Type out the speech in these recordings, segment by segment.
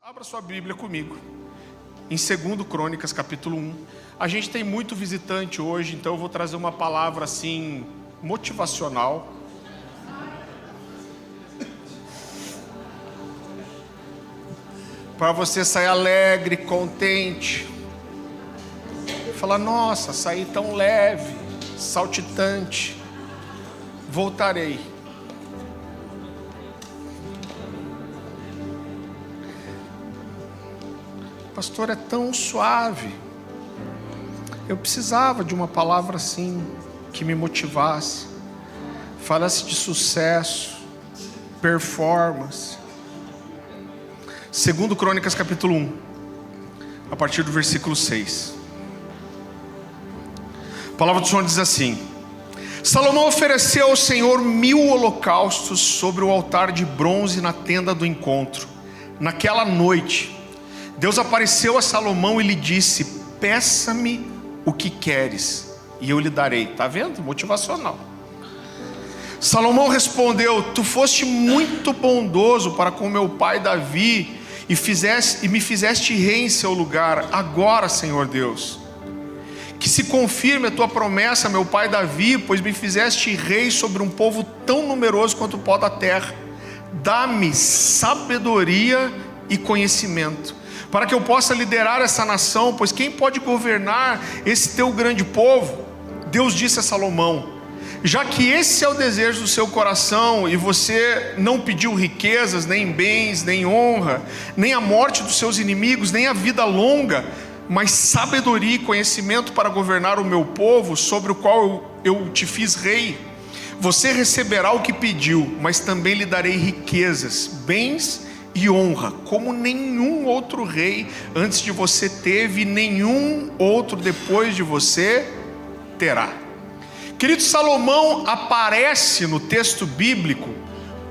Abra sua Bíblia comigo, em 2 Crônicas, capítulo 1. A gente tem muito visitante hoje, então eu vou trazer uma palavra assim, motivacional. Para você sair alegre, contente. Falar, nossa, saí tão leve, saltitante. Voltarei. Pastor, é tão suave. Eu precisava de uma palavra assim, que me motivasse, falasse de sucesso, performance. 2 Crônicas capítulo 1, a partir do versículo 6. A palavra do Senhor diz assim: Salomão ofereceu ao Senhor 1000 holocaustos sobre o altar de bronze na tenda do encontro. Naquela noite, Deus apareceu a Salomão e lhe disse: peça-me o que queres e eu lhe darei. Está vendo? Motivacional. Salomão respondeu: tu foste muito bondoso para com meu pai Davi e me fizeste rei em seu lugar. Agora, Senhor Deus, que se confirme a tua promessa, meu pai Davi, pois me fizeste rei sobre um povo tão numeroso quanto o pó da terra. Dá-me sabedoria e conhecimento, para que eu possa liderar essa nação, pois quem pode governar esse teu grande povo? Deus disse a Salomão: já que esse é o desejo do seu coração, e você não pediu riquezas, nem bens, nem honra, nem a morte dos seus inimigos, nem a vida longa, mas sabedoria e conhecimento para governar o meu povo, sobre o qual eu te fiz rei, você receberá o que pediu, mas também lhe darei riquezas, bens e honra, como nenhum outro rei antes de você teve, e nenhum outro depois de você terá. Querido, Salomão aparece no texto bíblico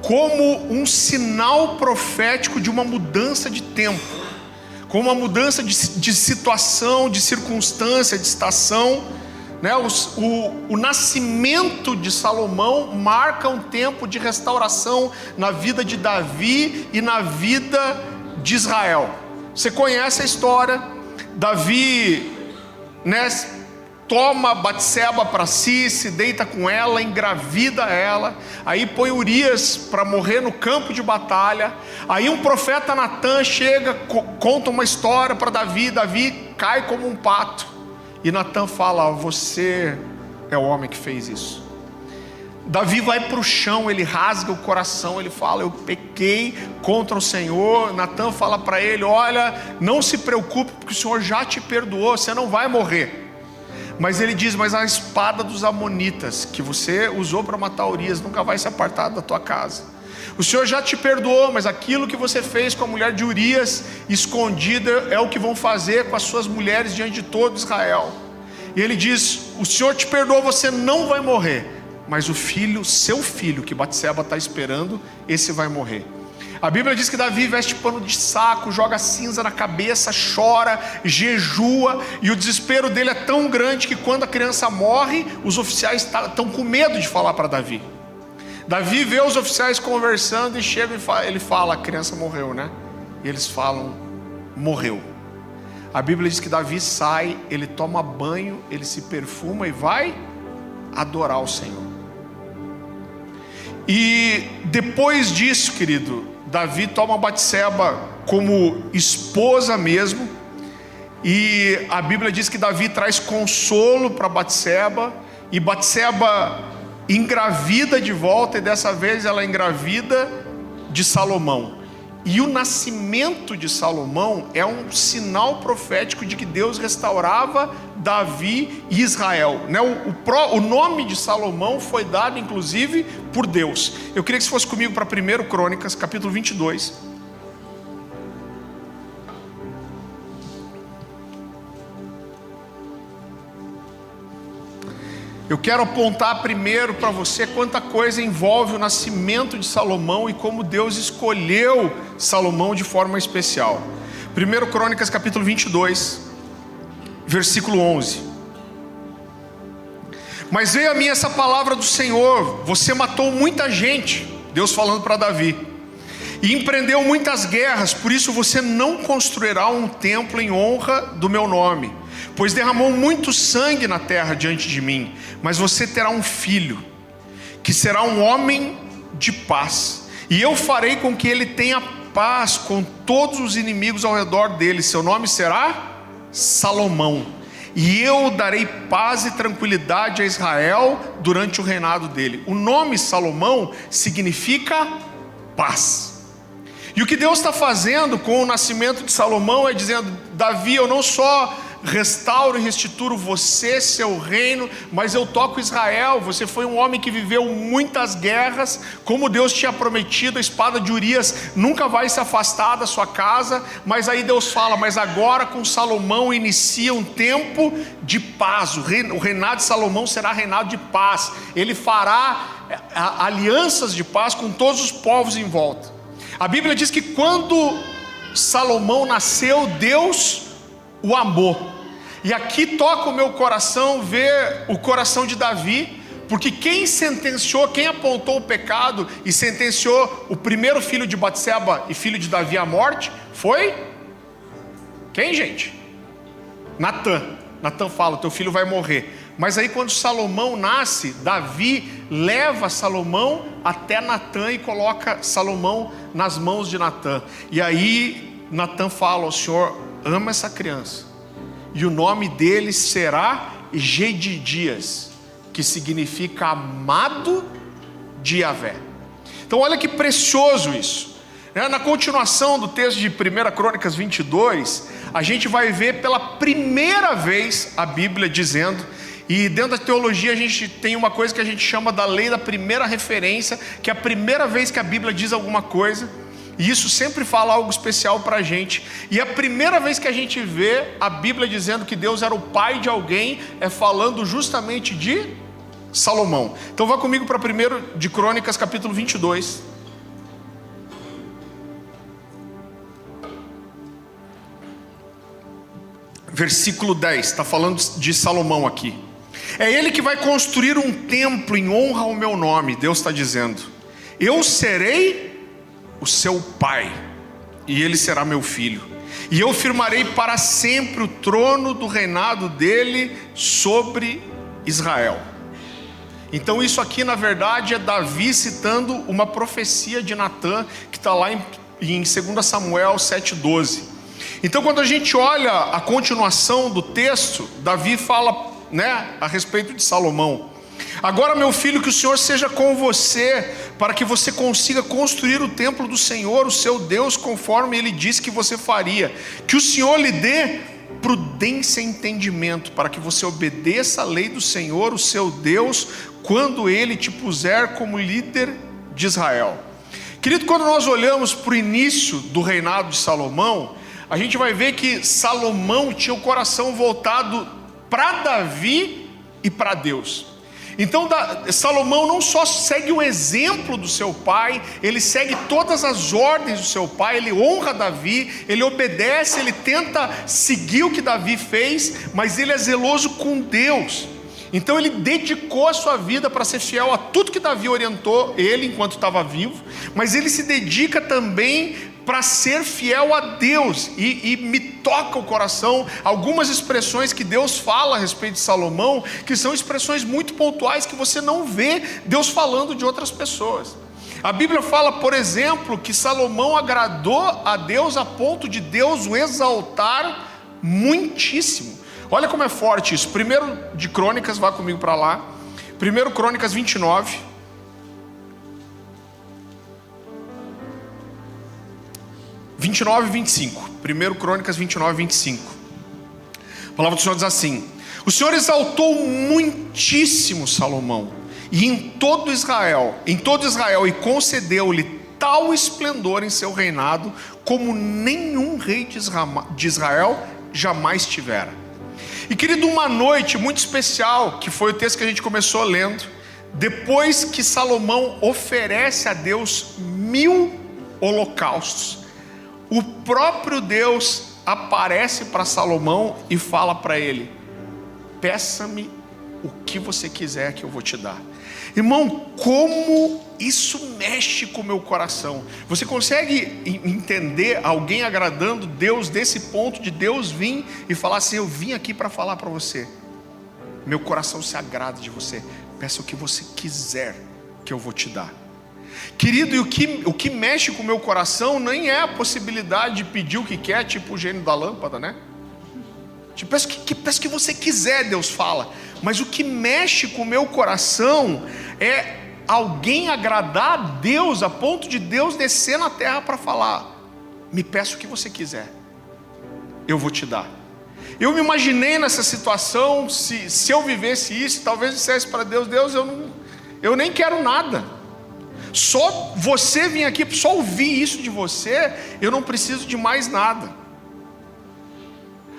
como um sinal profético de uma mudança de tempo, como uma mudança de situação, de circunstância, de estação, né? O nascimento de Salomão marca um tempo de restauração na vida de Davi e na vida de Israel. Você conhece a história. Davi, né, toma Batseba para si, se deita com ela, engravida ela, aí põe Urias para morrer no campo de batalha. Aí um profeta Natã chega, conta uma história para Davi. Davi cai como um pato, e Natã fala: você é o homem que fez isso. Davi vai para o chão, ele rasga o coração, ele fala: eu pequei contra o Senhor. Natã fala para ele: olha, não se preocupe, porque o Senhor já te perdoou, você não vai morrer. Mas ele diz: mas a espada dos amonitas, que você usou para matar Urias, nunca vai se apartar da tua casa. O Senhor já te perdoou, mas aquilo que você fez com a mulher de Urias, escondida, é o que vão fazer com as suas mulheres diante de todo Israel. E ele diz: o Senhor te perdoou, você não vai morrer, mas o filho, seu filho, que Batseba está esperando, esse vai morrer. A Bíblia diz que Davi veste pano de saco, joga cinza na cabeça, chora, jejua, e o desespero dele é tão grande que quando a criança morre, os oficiais estão com medo de falar para Davi. Davi vê os oficiais conversando e chega e ele fala: a criança morreu, né? E eles falam: morreu. A Bíblia diz que Davi sai, ele toma banho, ele se perfuma e vai adorar o Senhor. E depois disso, querido, Davi toma Batseba como esposa mesmo, e a Bíblia diz que Davi traz consolo para Batseba, e Batseba engravida de volta, e dessa vez ela engravida de Salomão. E o nascimento de Salomão é um sinal profético de que Deus restaurava Davi e Israel, né? O nome de Salomão foi dado inclusive por Deus. Eu queria que você fosse comigo para 1 Crônicas, capítulo 22. Eu quero apontar primeiro para você quanta coisa envolve o nascimento de Salomão e como Deus escolheu Salomão de forma especial. 1 Crônicas capítulo 22, versículo 11. Mas veio a mim essa palavra do Senhor: você matou muita gente, Deus falando para Davi, e empreendeu muitas guerras, por isso você não construirá um templo em honra do meu nome, pois derramou muito sangue na terra diante de mim. Mas você terá um filho, que será um homem de paz, e eu farei com que ele tenha paz com todos os inimigos ao redor dele. Seu nome será Salomão, e eu darei paz e tranquilidade a Israel durante o reinado dele. O nome Salomão significa paz. E o que Deus está fazendo com o nascimento de Salomão é dizendo: Davi, eu não só restauro e restituo você, seu reino, mas eu toco Israel. Você foi um homem que viveu muitas guerras, como Deus tinha prometido. A espada de Urias nunca vai se afastar da sua casa. Mas aí Deus fala: mas agora com Salomão inicia um tempo de paz. O reinado de Salomão será reinado de paz. Ele fará alianças de paz com todos os povos em volta. A Bíblia diz que quando Salomão nasceu, Deus o amou. E aqui toca o meu coração ver o coração de Davi, porque quem sentenciou, quem apontou o pecado e sentenciou o primeiro filho de Batseba e filho de Davi à morte foi quem, gente? Natã. Natã fala: teu filho vai morrer. Mas aí quando Salomão nasce, Davi leva Salomão até Natã e coloca Salomão nas mãos de Natã. E aí Natã fala: o Senhor ama essa criança, e o nome dele será Gedidias, que significa amado de Yahvé. Então olha que precioso isso. Na continuação do texto de 1 Crônicas 22, a gente vai ver pela primeira vez a Bíblia dizendo, e dentro da teologia a gente tem uma coisa que a gente chama da lei da primeira referência, que é a primeira vez que a Bíblia diz alguma coisa, e isso sempre fala algo especial para a gente. E a primeira vez que a gente vê a Bíblia dizendo que Deus era o pai de alguém, é falando justamente de Salomão. Então vá comigo para 1 de Crônicas capítulo 22. Versículo 10, está falando de Salomão aqui. É ele que vai construir um templo em honra ao meu nome. Deus está dizendo: eu serei o seu pai, e ele será meu filho, e eu firmarei para sempre o trono do reinado dele sobre Israel. Então isso aqui na verdade é Davi citando uma profecia de Natã, que está lá em 2 Samuel 7,12. Então quando a gente olha a continuação do texto, Davi fala, a respeito de Salomão: agora, meu filho, que o Senhor seja com você, para que você consiga construir o templo do Senhor, o seu Deus, conforme Ele disse que você faria. Que o Senhor lhe dê prudência e entendimento, para que você obedeça a lei do Senhor, o seu Deus, quando Ele te puser como líder de Israel. Querido, quando nós olhamos para o início do reinado de Salomão, a gente vai ver que Salomão tinha o coração voltado para Davi e para Deus. Então Salomão não só segue o exemplo do seu pai, ele segue todas as ordens do seu pai, ele honra Davi, ele obedece, ele tenta seguir o que Davi fez, mas ele é zeloso com Deus. Então ele dedicou a sua vida para ser fiel a tudo que Davi orientou ele enquanto estava vivo, mas ele se dedica também para ser fiel a Deus, e me toca o coração algumas expressões que Deus fala a respeito de Salomão, que são expressões muito pontuais que você não vê Deus falando de outras pessoas. A Bíblia fala, por exemplo, que Salomão agradou a Deus a ponto de Deus o exaltar muitíssimo. Olha como é forte isso. 1 de Crônicas, vá comigo para lá. 1 Crônicas 29. 29 e 25. 1 Crônicas 29 e 25. A palavra do Senhor diz assim: o Senhor exaltou muitíssimo Salomão, e em todo Israel, e concedeu-lhe tal esplendor em seu reinado, como nenhum rei de Israel jamais tivera. E querido, uma noite muito especial, que foi o texto que a gente começou lendo, depois que Salomão oferece a Deus 1000 holocaustos, o próprio Deus aparece para Salomão e fala para ele: peça-me o que você quiser que eu vou te dar. Irmão, como isso mexe com o meu coração. Você consegue entender alguém agradando Deus desse ponto de Deus vir e falar assim: eu vim aqui para falar para você, meu coração se agrada de você, peça o que você quiser que eu vou te dar. Querido, e o que mexe com o meu coração nem é a possibilidade de pedir o que quer, tipo o gênio da lâmpada, né? Tipo, peça o que você quiser, Deus fala. Mas o que mexe com o meu coração é alguém agradar a Deus, a ponto de Deus descer na terra para falar: me peça o que você quiser, eu vou te dar. Eu me imaginei nessa situação, se eu vivesse isso, talvez dissesse para Deus: Deus, eu nem quero nada, só você vir aqui, só ouvir isso de você, eu não preciso de mais nada.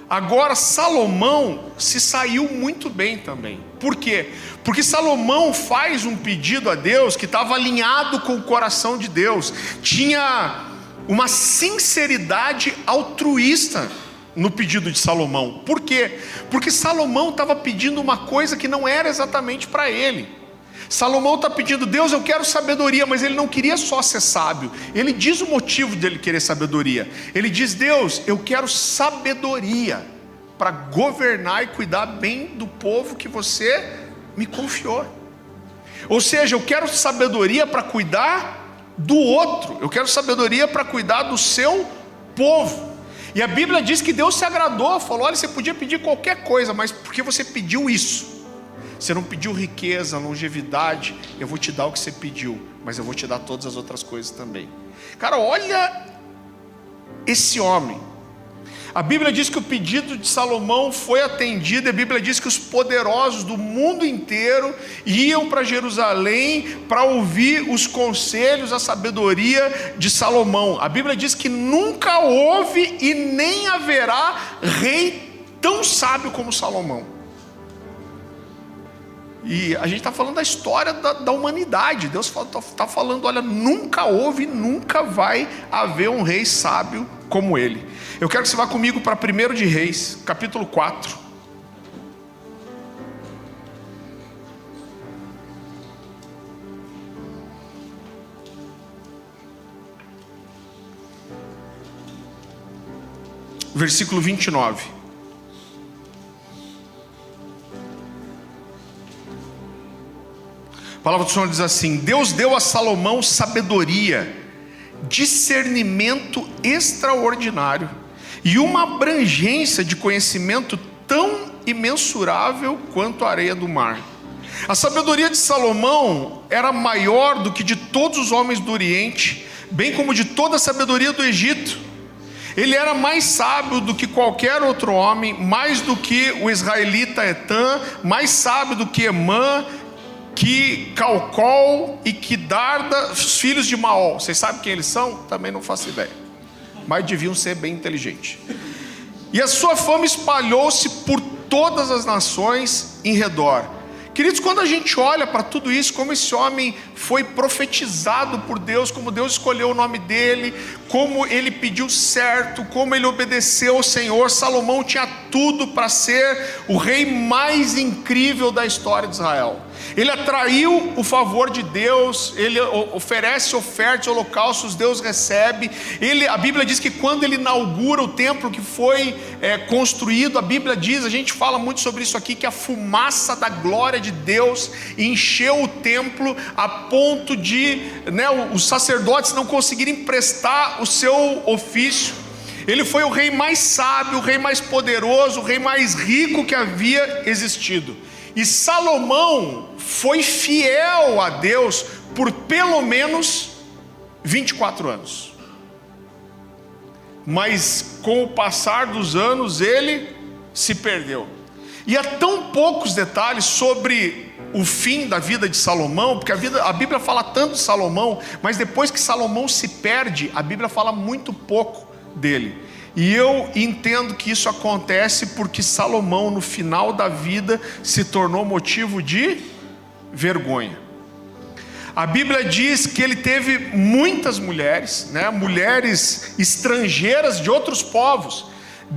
Agora, Salomão se saiu muito bem também. Por quê? Porque Salomão faz um pedido a Deus que estava alinhado com o coração de Deus. Tinha uma sinceridade altruísta no pedido de Salomão. Por quê? Porque Salomão estava pedindo uma coisa que não era exatamente para ele. Salomão está pedindo: Deus, eu quero sabedoria, mas ele não queria só ser sábio. Ele diz o motivo dele querer sabedoria. Ele diz: Deus, eu quero sabedoria para governar e cuidar bem do povo que você me confiou. Ou seja, eu quero sabedoria para cuidar do outro, eu quero sabedoria para cuidar do seu povo. E a Bíblia diz que Deus se agradou, falou: olha, você podia pedir qualquer coisa, mas porque você pediu isso, você não pediu riqueza, longevidade, eu vou te dar o que você pediu, mas eu vou te dar todas as outras coisas também. Cara, olha esse homem. A Bíblia diz que o pedido de Salomão foi atendido. A Bíblia diz que os poderosos do mundo inteiro iam para Jerusalém para ouvir os conselhos, a sabedoria de Salomão. A Bíblia diz que nunca houve e nem haverá rei tão sábio como Salomão. E a gente está falando da história da humanidade. Deus está falando: olha, nunca houve e nunca vai haver um rei sábio como ele. Eu quero que você vá comigo para 1 de Reis, capítulo 4. Versículo 29. A palavra do Senhor diz assim: Deus deu a Salomão sabedoria, discernimento extraordinário e uma abrangência de conhecimento tão imensurável quanto a areia do mar. A sabedoria de Salomão era maior do que de todos os homens do Oriente, bem como de toda a sabedoria do Egito. Ele era mais sábio do que qualquer outro homem, mais do que o israelita Etã, mais sábio do que Emã, que Calcol e que Darda, os filhos de Maol. Vocês sabem quem eles são? Também não faço ideia, mas deviam ser bem inteligentes. E a sua fama espalhou-se por todas as nações em redor. Queridos, quando a gente olha para tudo isso, como esse homem foi profetizado por Deus, como Deus escolheu o nome dele, como ele pediu certo, como ele obedeceu ao Senhor, Salomão tinha tudo para ser o rei mais incrível da história de Israel. Ele atraiu o favor de Deus, ele oferece ofertas, holocaustos, Deus recebe. A Bíblia diz que quando ele inaugura o templo que foi construído, a Bíblia diz, a gente fala muito sobre isso aqui, que a fumaça da glória de Deus encheu o templo a ponto de os sacerdotes não conseguirem prestar o seu ofício. Ele foi o rei mais sábio, o rei mais poderoso, o rei mais rico que havia existido. E Salomão foi fiel a Deus por pelo menos 24 anos. Mas com o passar dos anos ele se perdeu. E há tão poucos detalhes sobre o fim da vida de Salomão, porque a Bíblia fala tanto de Salomão, mas depois que Salomão se perde, a Bíblia fala muito pouco dele. E eu entendo que isso acontece porque Salomão, no final da vida, se tornou motivo de vergonha. A Bíblia diz que ele teve muitas mulheres, mulheres estrangeiras de outros povos.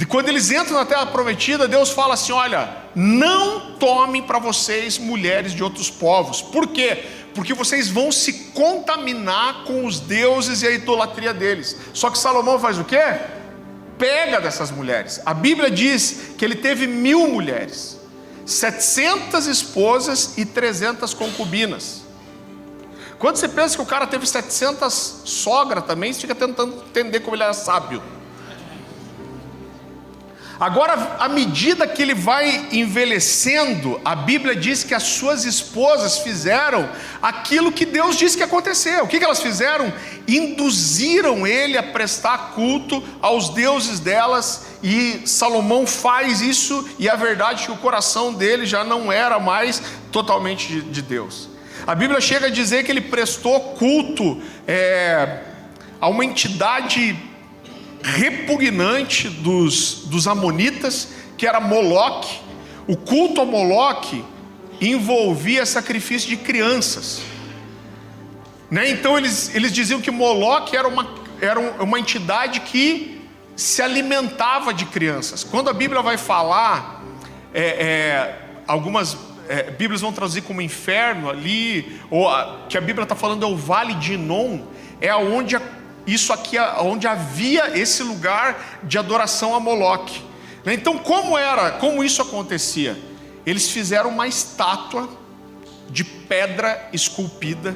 Quando eles entram na terra prometida, Deus fala assim: olha, não tomem para vocês mulheres de outros povos. Por quê? Porque vocês vão se contaminar com os deuses e a idolatria deles. Só que Salomão faz o quê? Pega dessas mulheres. A Bíblia diz que ele teve 1000 mulheres, 700 esposas e 300 concubinas. Quando você pensa que o cara teve 700 sogras também, você fica tentando entender como ele era sábio. Agora, à medida que ele vai envelhecendo, a Bíblia diz que as suas esposas fizeram aquilo que Deus disse que aconteceu. O que elas fizeram? Induziram ele a prestar culto aos deuses delas, e Salomão faz isso, e a verdade é que o coração dele já não era mais totalmente de Deus. A Bíblia chega a dizer que ele prestou culto a uma entidade repugnante dos amonitas, que era Moloque. O culto a Moloque envolvia sacrifício de crianças, né? Então eles diziam que Moloque era uma entidade que se alimentava de crianças. Quando a Bíblia vai falar, algumas Bíblias vão traduzir como inferno ali, ou que a Bíblia está falando é o Vale de Inom, é onde onde havia esse lugar de adoração a Moloque. Então como isso acontecia? Eles fizeram uma estátua de pedra esculpida,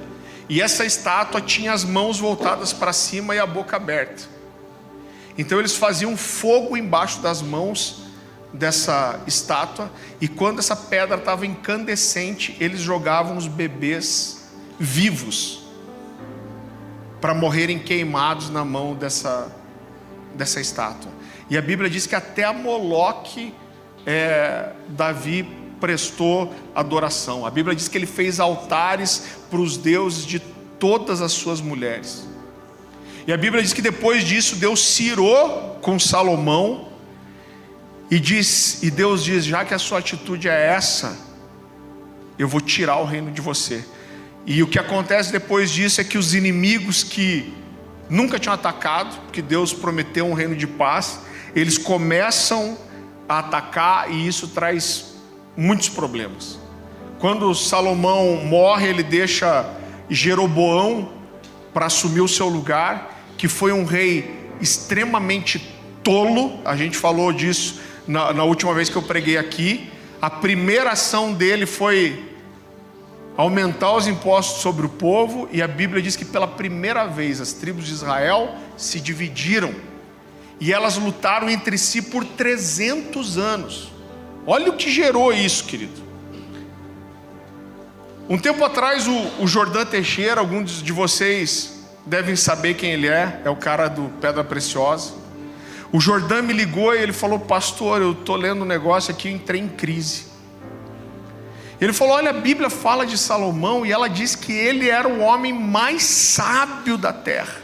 e essa estátua tinha as mãos voltadas para cima e a boca aberta. Então eles faziam fogo embaixo das mãos dessa estátua, e quando essa pedra estava incandescente, eles jogavam os bebês vivos para morrerem queimados na mão dessa estátua. E a Bíblia diz que até a Moloque Davi prestou adoração. A Bíblia diz que ele fez altares para os deuses de todas as suas mulheres. E a Bíblia diz que depois disso Deus se irou com Salomão, e Deus diz: já que a sua atitude é essa, eu vou tirar o reino de você. E o que acontece depois disso é que os inimigos que nunca tinham atacado, porque Deus prometeu um reino de paz, eles começam a atacar, e isso traz muitos problemas. Quando Salomão morre, ele deixa Jeroboão para assumir o seu lugar, que foi um rei extremamente tolo. A gente falou disso na última vez que eu preguei aqui. A primeira ação dele foi aumentar os impostos sobre o povo, e a Bíblia diz que pela primeira vez as tribos de Israel se dividiram, e elas lutaram entre si por 300 anos. Olha o que gerou isso, querido. Um tempo atrás o Jordão Teixeira, alguns de vocês devem saber quem ele é o cara do Pedra Preciosa. O Jordão me ligou e ele falou: pastor, eu estou lendo um negócio aqui, eu entrei em crise. Ele falou: olha, a Bíblia fala de Salomão, e ela diz que ele era o homem mais sábio da terra,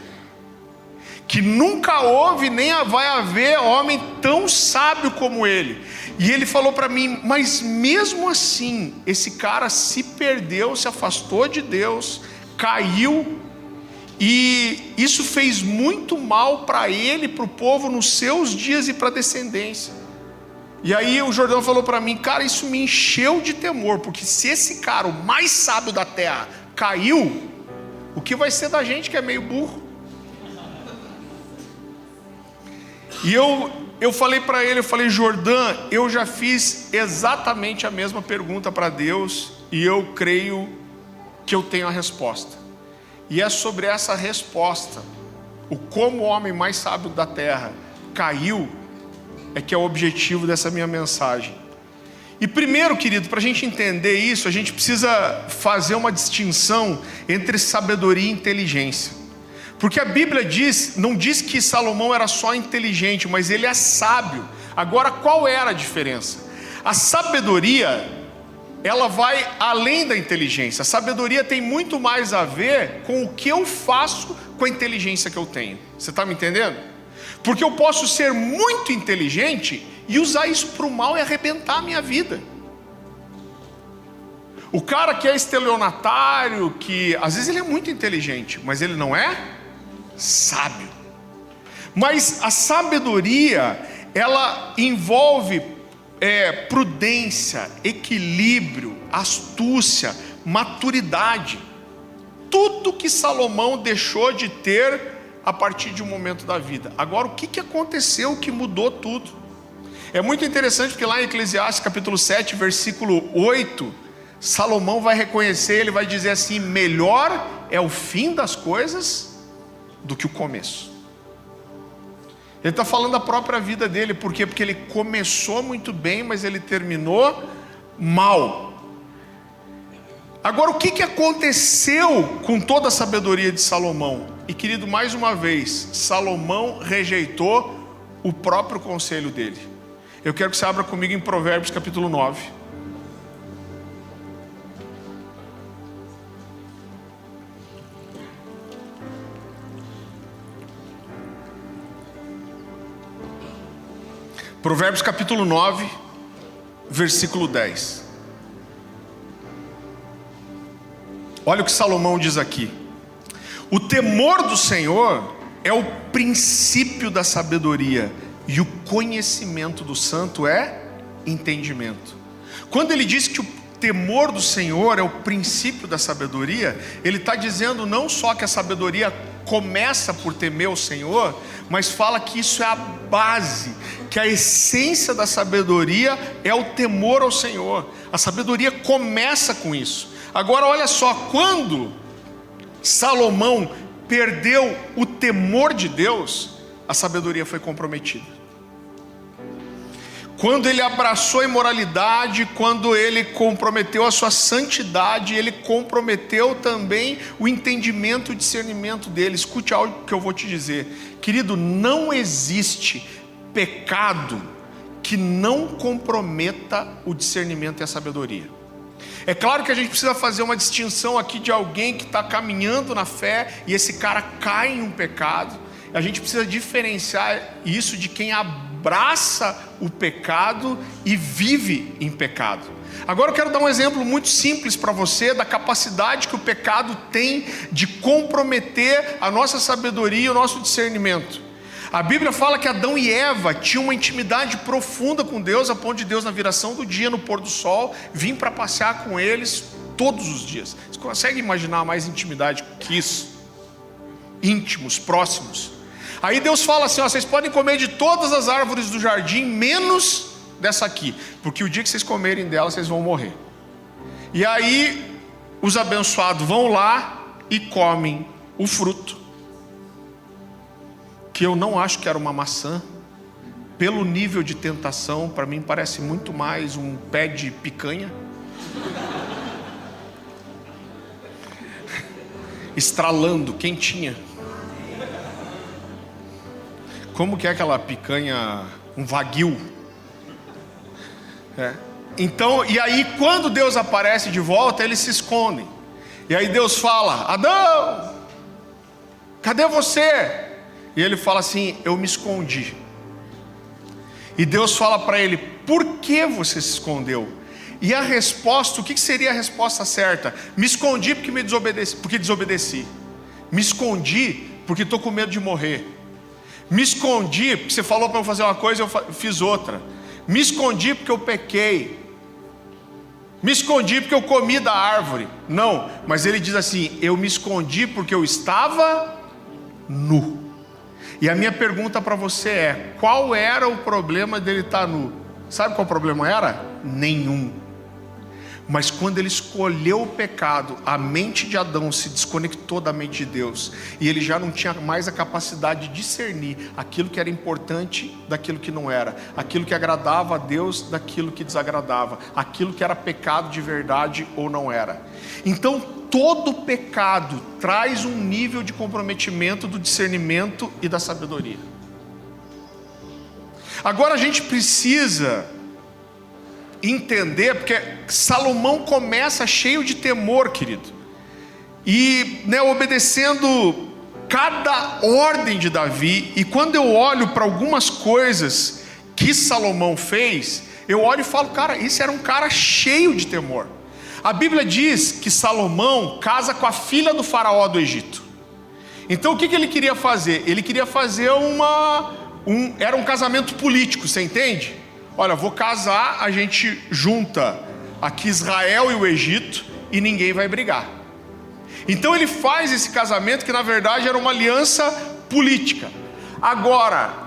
que nunca houve nem vai haver homem tão sábio como ele. E ele falou para mim: mas mesmo assim, esse cara se perdeu, se afastou de Deus, caiu, e isso fez muito mal para ele, para o povo nos seus dias e para a descendência. E aí o Jordão falou para mim: cara, isso me encheu de temor, porque se esse cara, o mais sábio da terra, caiu, o que vai ser da gente que é meio burro? E eu falei para ele, eu falei: Jordão, eu já fiz exatamente a mesma pergunta para Deus, e eu creio que eu tenho a resposta. E é sobre essa resposta, o como o homem mais sábio da terra caiu, é que é o objetivo dessa minha mensagem. E primeiro, querido, para a gente entender isso, a gente precisa fazer uma distinção entre sabedoria e inteligência. Porque a Bíblia não diz que Salomão era só inteligente, mas ele é sábio. Agora, qual era a diferença? A sabedoria, ela vai além da inteligência. A sabedoria tem muito mais a ver com o que eu faço com a inteligência que eu tenho. Você está me entendendo? Porque eu posso ser muito inteligente e usar isso para o mal e arrebentar a minha vida. O cara que é estelionatário, que às vezes ele é muito inteligente, mas ele não é sábio. Mas a sabedoria, ela envolve prudência, equilíbrio, astúcia, maturidade. Tudo que Salomão deixou de ter a partir de um momento da vida. Agora, o que aconteceu que mudou tudo? É muito interessante porque lá em Eclesiastes capítulo 7, versículo 8, Salomão vai reconhecer, ele vai dizer assim: melhor é o fim das coisas do que o começo. Ele está falando da própria vida dele. Por quê? Porque ele começou muito bem, mas ele terminou mal. Agora, o que aconteceu com toda a sabedoria de Salomão? E querido, mais uma vez, Salomão rejeitou o próprio conselho dele. Eu quero que você abra comigo em Provérbios capítulo 9. Provérbios capítulo 9, versículo 10. Olha o que Salomão diz aqui: o temor do Senhor é o princípio da sabedoria, e o conhecimento do santo é entendimento. Quando ele diz que o temor do Senhor é o princípio da sabedoria, ele está dizendo não só que a sabedoria começa por temer o Senhor, mas fala que isso é a base, que a essência da sabedoria é o temor ao Senhor. A sabedoria começa com isso. Agora olha só, quando Salomão perdeu o temor de Deus, a sabedoria foi comprometida. Quando ele abraçou a imoralidade, quando ele comprometeu a sua santidade, ele comprometeu também o entendimento e o discernimento dele. Escute algo que eu vou te dizer, querido: não existe pecado que não comprometa o discernimento e a sabedoria. É claro que a gente precisa fazer uma distinção aqui de alguém que está caminhando na fé e esse cara cai em um pecado. A gente precisa diferenciar isso de quem abraça o pecado e vive em pecado. Agora eu quero dar um exemplo muito simples para você da capacidade que o pecado tem de comprometer a nossa sabedoria e o nosso discernimento. A Bíblia fala que Adão e Eva tinham uma intimidade profunda com Deus, a ponto de Deus, na viração do dia, no pôr do sol, vir para passear com eles todos os dias. Você consegue imaginar mais intimidade que isso? Íntimos, próximos. Aí Deus fala assim: ó, vocês podem comer de todas as árvores do jardim, menos dessa aqui, porque o dia que vocês comerem dela, vocês vão morrer. E aí os abençoados vão lá e comem o fruto, que eu não acho que era uma maçã. Pelo nível de tentação, para mim parece muito mais um pé de picanha. Estralando, quentinha. Como que é aquela picanha, um wagyu? Então, e aí quando Deus aparece de volta, eles se escondem. E aí Deus fala: Adão, cadê você? E ele fala assim: eu me escondi. E Deus fala para ele: por que você se escondeu? E a resposta, o que seria a resposta certa? Me escondi porque desobedeci. Me escondi porque estou com medo de morrer. Me escondi porque você falou para eu fazer uma coisa e eu fiz outra. Me escondi porque eu pequei. Me escondi porque eu comi da árvore. Não, mas ele diz assim: eu me escondi porque eu estava nu. E a minha pergunta para você é: qual era o problema dele estar nu? Sabe qual o problema era? Nenhum. Mas quando ele escolheu o pecado, a mente de Adão se desconectou da mente de Deus, e ele já não tinha mais a capacidade de discernir aquilo que era importante daquilo que não era, aquilo que agradava a Deus daquilo que desagradava, aquilo que era pecado de verdade ou não era. Então todo pecado traz um nível de comprometimento do discernimento e da sabedoria. Agora a gente precisa entender, porque Salomão começa cheio de temor, querido, e obedecendo cada ordem de Davi. E quando eu olho para algumas coisas que Salomão fez, eu olho e falo: cara, esse era um cara cheio de temor. A Bíblia diz que Salomão casa com a filha do faraó do Egito. Então o que ele queria fazer? Ele queria fazer era um casamento político, você entende? Olha, vou casar, a gente junta aqui Israel e o Egito e ninguém vai brigar. Então ele faz esse casamento que na verdade era uma aliança política. Agora,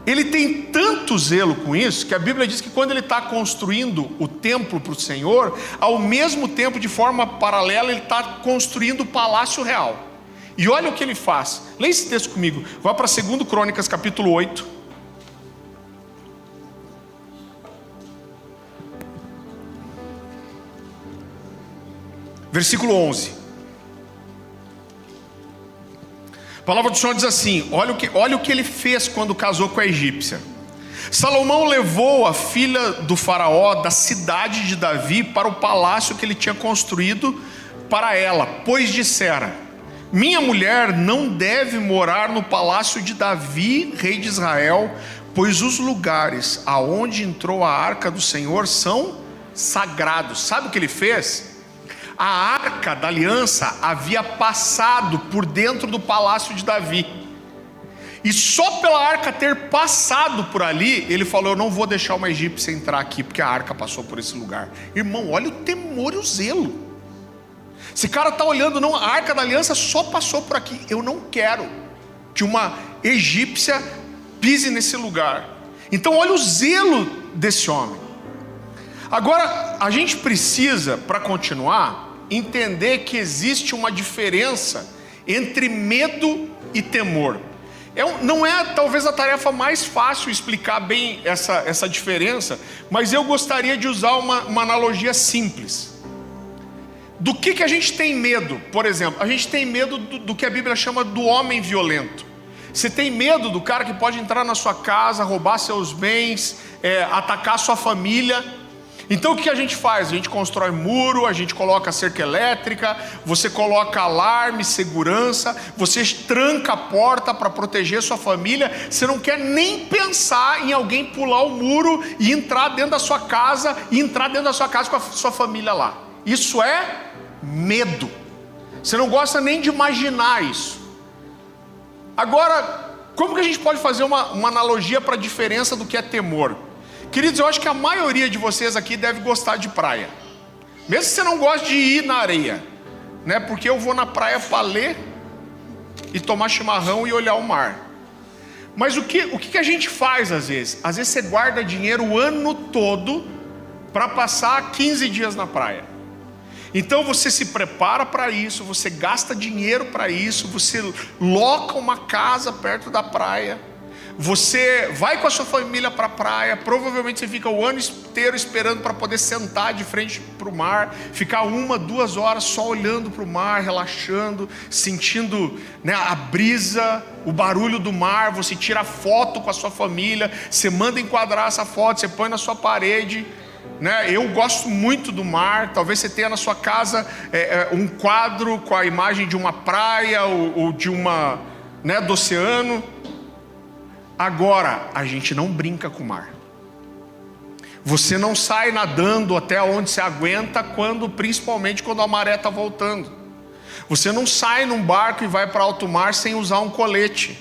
ele tem tanto zelo com isso, que a Bíblia diz que quando ele está construindo o templo para o Senhor, ao mesmo tempo, de forma paralela, ele está construindo o palácio real. E olha o que ele faz. Leia esse texto comigo. Vá para 2 Crônicas, capítulo 8. Versículo 11. A palavra do Senhor diz assim: olha o que ele fez quando casou com a egípcia. Salomão levou a filha do faraó da cidade de Davi para o palácio que ele tinha construído para ela, pois dissera: minha mulher não deve morar no palácio de Davi, rei de Israel, pois os lugares aonde entrou a arca do Senhor são sagrados. Sabe o que ele fez? A arca da aliança havia passado por dentro do palácio de Davi, e só pela arca ter passado por ali, ele falou: eu não vou deixar uma egípcia entrar aqui, porque a arca passou por esse lugar. Irmão, olha o temor e o zelo. Esse cara está olhando, não, a arca da aliança só passou por aqui, eu não quero que uma egípcia pise nesse lugar. Então olha o zelo desse homem. Agora, a gente precisa, para continuar, entender que existe uma diferença entre medo e temor. Não é talvez a tarefa mais fácil explicar bem essa diferença, mas eu gostaria de usar uma analogia simples. Do que a gente tem medo? Por exemplo, a gente tem medo do que a Bíblia chama do homem violento. Você tem medo do cara que pode entrar na sua casa, roubar seus bens, atacar sua família. Então o que a gente faz? A gente constrói muro, a gente coloca cerca elétrica, você coloca alarme, segurança, você tranca a porta para proteger sua família. Você não quer nem pensar em alguém pular o muro e entrar dentro da sua casa, com a sua família lá. Isso é medo. Você não gosta nem de imaginar isso. Agora, como que a gente pode fazer uma analogia para a diferença do que é temor? Queridos, eu acho que a maioria de vocês aqui deve gostar de praia. Mesmo que você não goste de ir na areia, né? Porque eu vou na praia para ler e tomar chimarrão e olhar o mar. Mas o que a gente faz às vezes? Às vezes você guarda dinheiro o ano todo para passar 15 dias na praia. Então você se prepara para isso, você gasta dinheiro para isso, você loca uma casa perto da praia, você vai com a sua família para a praia, provavelmente você fica o ano inteiro esperando para poder sentar de frente para o mar, ficar 1, 2 horas só olhando para o mar, relaxando, sentindo, né, a brisa, o barulho do mar. Você tira foto com a sua família, você manda enquadrar essa foto, você põe na sua parede, né? Eu gosto muito do mar. Talvez você tenha na sua casa um quadro com a imagem de uma praia ou de uma, né, do oceano. Agora, a gente não brinca com o mar. Você não sai nadando até onde você aguenta, principalmente quando a maré está voltando. Você não sai num barco e vai para alto mar sem usar um colete.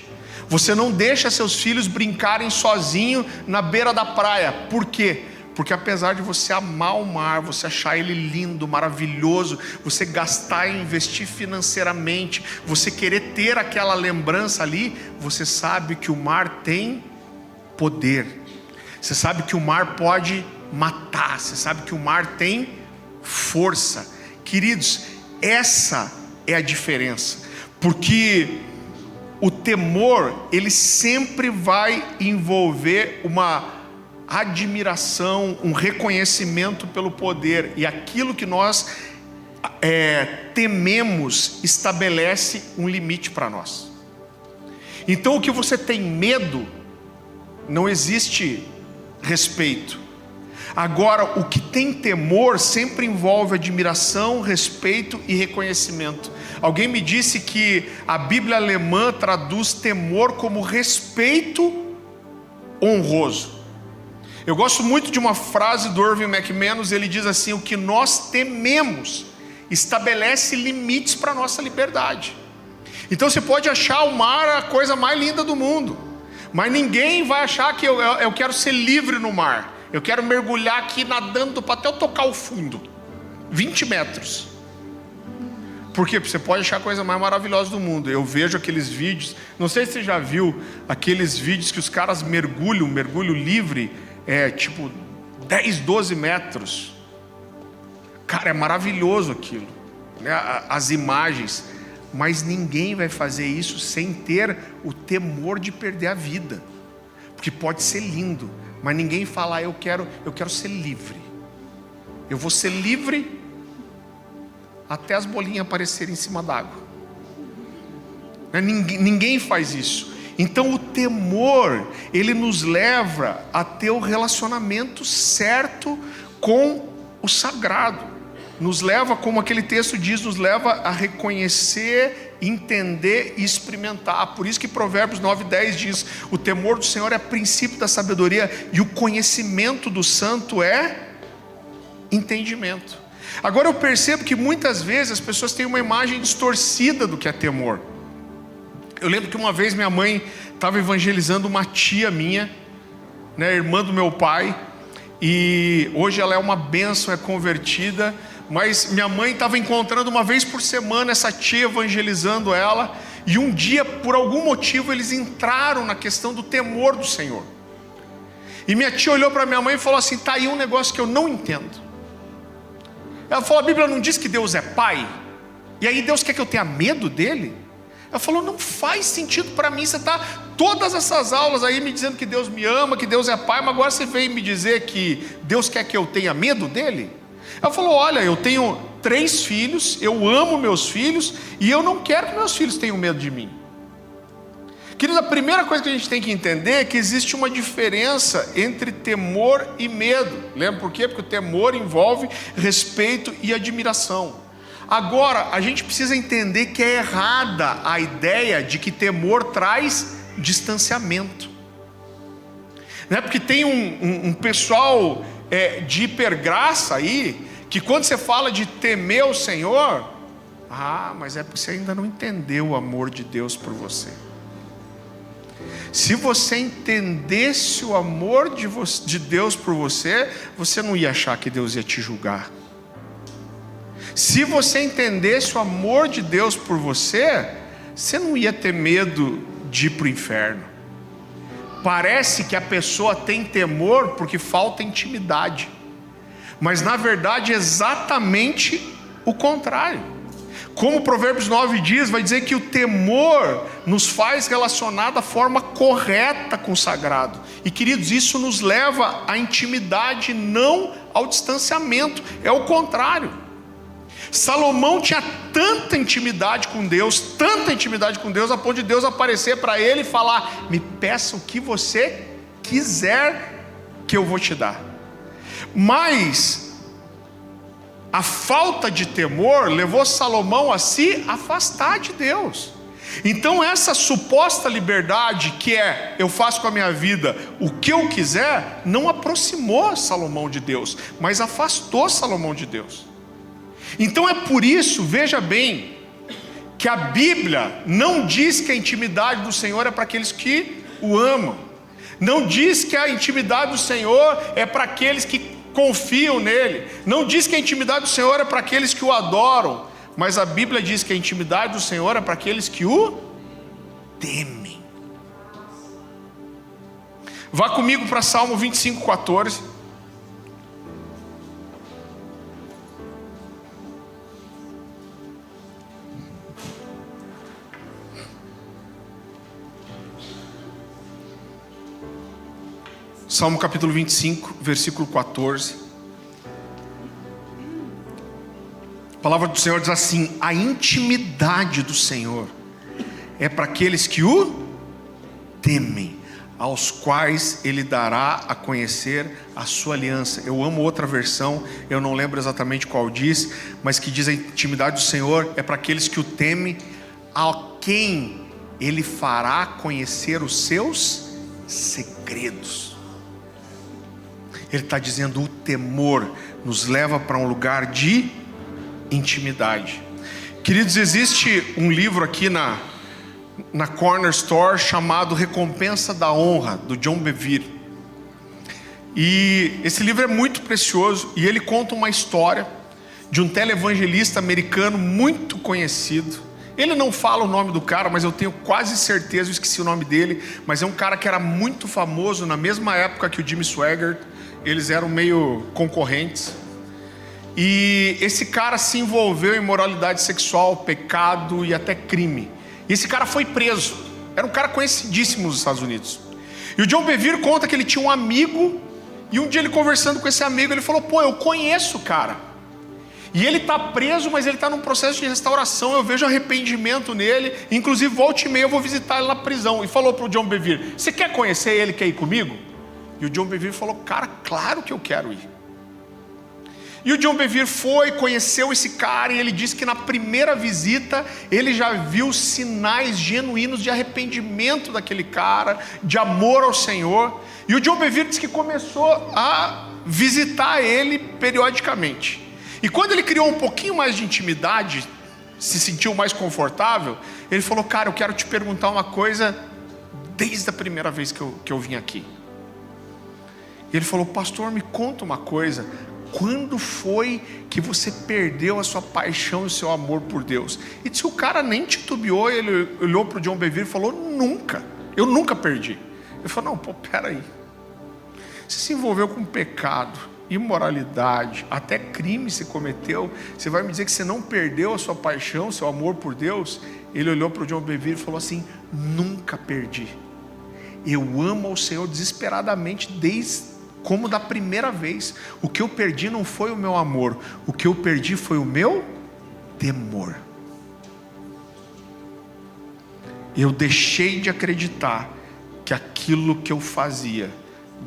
Você não deixa seus filhos brincarem sozinho na beira da praia. Por quê? Porque apesar de você amar o mar, você achar ele lindo, maravilhoso, você gastar e investir financeiramente, você querer ter aquela lembrança ali, você sabe que o mar tem poder. Você sabe que o mar pode matar. Você sabe que o mar tem força. Queridos, essa é a diferença. Porque o temor, ele sempre vai envolver uma admiração, um reconhecimento pelo poder, e aquilo que nós tememos estabelece um limite para nós. Então o que você tem medo, não existe respeito. Agora, o que tem temor sempre envolve admiração, respeito e reconhecimento. Alguém me disse que a Bíblia alemã traduz temor como respeito honroso. Eu gosto muito de uma frase do Irving McManus. Ele diz assim: o que nós tememos estabelece limites para a nossa liberdade. Então você pode achar o mar a coisa mais linda do mundo, Mas ninguém vai achar que eu quero ser livre no mar. Eu quero mergulhar aqui nadando até eu tocar o fundo. 20 metros. Por quê? Porque você pode achar a coisa mais maravilhosa do mundo. Eu vejo aqueles vídeos, não sei se você já viu aqueles vídeos que os caras mergulho livre, tipo 10, 12 metros. Cara, é maravilhoso aquilo, né? As imagens. Mas ninguém vai fazer isso sem ter o temor de perder a vida. Porque pode ser lindo, mas ninguém fala, eu quero ser livre. Eu vou ser livre até as bolinhas aparecerem em cima d'água. Ninguém faz isso. Então o temor, ele nos leva a ter o relacionamento certo com o sagrado. Nos leva, como aquele texto diz, nos leva a reconhecer, entender e experimentar. Por isso que Provérbios 9:10 diz: o temor do Senhor é princípio da sabedoria, e o conhecimento do santo é entendimento. Agora eu percebo que muitas vezes as pessoas têm uma imagem distorcida do que é temor. Eu lembro que uma vez minha mãe estava evangelizando uma tia minha, né, irmã do meu pai, e hoje ela é uma bênção, é convertida. Mas minha mãe estava encontrando uma vez por semana essa tia, evangelizando ela. E um dia, por algum motivo, eles entraram na questão do temor do Senhor. E minha tia olhou para minha mãe e falou assim: está aí um negócio que eu não entendo. Ela falou: a Bíblia não diz que Deus é pai? E aí Deus quer que eu tenha medo dele? Ela falou: não faz sentido para mim. Você está todas essas aulas aí me dizendo que Deus me ama, que Deus é pai, mas agora você veio me dizer que Deus quer que eu tenha medo dele? Ela falou: olha, eu tenho 3 filhos, eu amo meus filhos, e eu não quero que meus filhos tenham medo de mim. Querido, a primeira coisa que a gente tem que entender é que existe uma diferença entre temor e medo. Lembra por quê? Porque o temor envolve respeito e admiração. Agora, a gente precisa entender que é errada a ideia de que temor traz distanciamento. Não é porque tem um pessoal de hipergraça aí, que quando você fala de temer o Senhor, mas é porque você ainda não entendeu o amor de Deus por você. Se você entendesse o amor de Deus por você, você não ia achar que Deus ia te julgar. Se você entendesse o amor de Deus por você, você não ia ter medo de ir para o inferno. Parece que a pessoa tem temor porque falta intimidade, mas na verdade é exatamente o contrário. Como Provérbios 9 diz, vai dizer que o temor nos faz relacionar da forma correta com o sagrado. E queridos, isso nos leva à intimidade, não ao distanciamento. É o contrário. Salomão tinha tanta intimidade com Deus, a ponto de Deus aparecer para ele e falar: me peça o que você quiser que eu vou te dar. Mas a falta de temor levou Salomão a se afastar de Deus. Então essa suposta liberdade que eu faço com a minha vida o que eu quiser, não aproximou Salomão de Deus, mas afastou Salomão de Deus. Então é por isso, veja bem, que a Bíblia não diz que a intimidade do Senhor é para aqueles que o amam. Não diz que a intimidade do Senhor é para aqueles que confiam nele. Não diz que a intimidade do Senhor é para aqueles que o adoram. Mas a Bíblia diz que a intimidade do Senhor é para aqueles que o temem. Vá comigo para Salmo 25:14. Salmo capítulo 25, versículo 14. A palavra do Senhor diz assim: a intimidade do Senhor é para aqueles que o temem, aos quais Ele dará a conhecer a sua aliança. Eu amo outra versão, eu não lembro exatamente qual diz, mas que diz: a intimidade do Senhor é para aqueles que o temem, a quem Ele fará conhecer os seus segredos. Ele está dizendo: o temor nos leva para um lugar de intimidade. Queridos, existe um livro aqui na Corner Store chamado Recompensa da Honra, do John Bevere. E esse livro é muito precioso e ele conta uma história de um televangelista americano muito conhecido. Ele não fala o nome do cara, mas eu tenho quase certeza, eu esqueci o nome dele, mas é um cara que era muito famoso na mesma época que o Jimmy Swaggart. Eles eram meio concorrentes. E esse cara se envolveu em imoralidade sexual, pecado e até crime. E esse cara foi preso. Era um cara conhecidíssimo nos Estados Unidos. E o John Bevere conta que ele tinha um amigo, e um dia ele conversando com esse amigo, ele falou: pô, eu conheço o cara. E ele está preso, mas ele está num processo de restauração. Eu vejo arrependimento nele. Inclusive, volta e meia eu vou visitar ele na prisão. E falou para o John Bevere: você quer conhecer ele, quer ir comigo? E o John Bevere falou: cara, claro que eu quero ir. E o John Bevere foi, conheceu esse cara, e ele disse que na primeira visita ele já viu sinais genuínos de arrependimento daquele cara, de amor ao Senhor. E o John Bevere disse que começou a visitar ele periodicamente. E quando ele criou um pouquinho mais de intimidade, se sentiu mais confortável, ele falou: cara, eu quero te perguntar uma coisa desde a primeira vez que eu vim aqui. E ele falou: pastor, me conta uma coisa. Quando foi que você perdeu a sua paixão e o seu amor por Deus? E disse que o cara nem titubeou. Ele olhou para o John Bevere e falou: nunca, eu nunca perdi. Ele falou: não, pô, peraí, você se envolveu com pecado, imoralidade, até crime se cometeu, você vai me dizer que você não perdeu a sua paixão, seu amor por Deus? Ele olhou para o John Bevere e falou assim: nunca perdi. Eu amo ao Senhor desesperadamente desde como da primeira vez. O que eu perdi não foi o meu amor, o que eu perdi foi o meu temor. Eu deixei de acreditar que aquilo que eu fazia,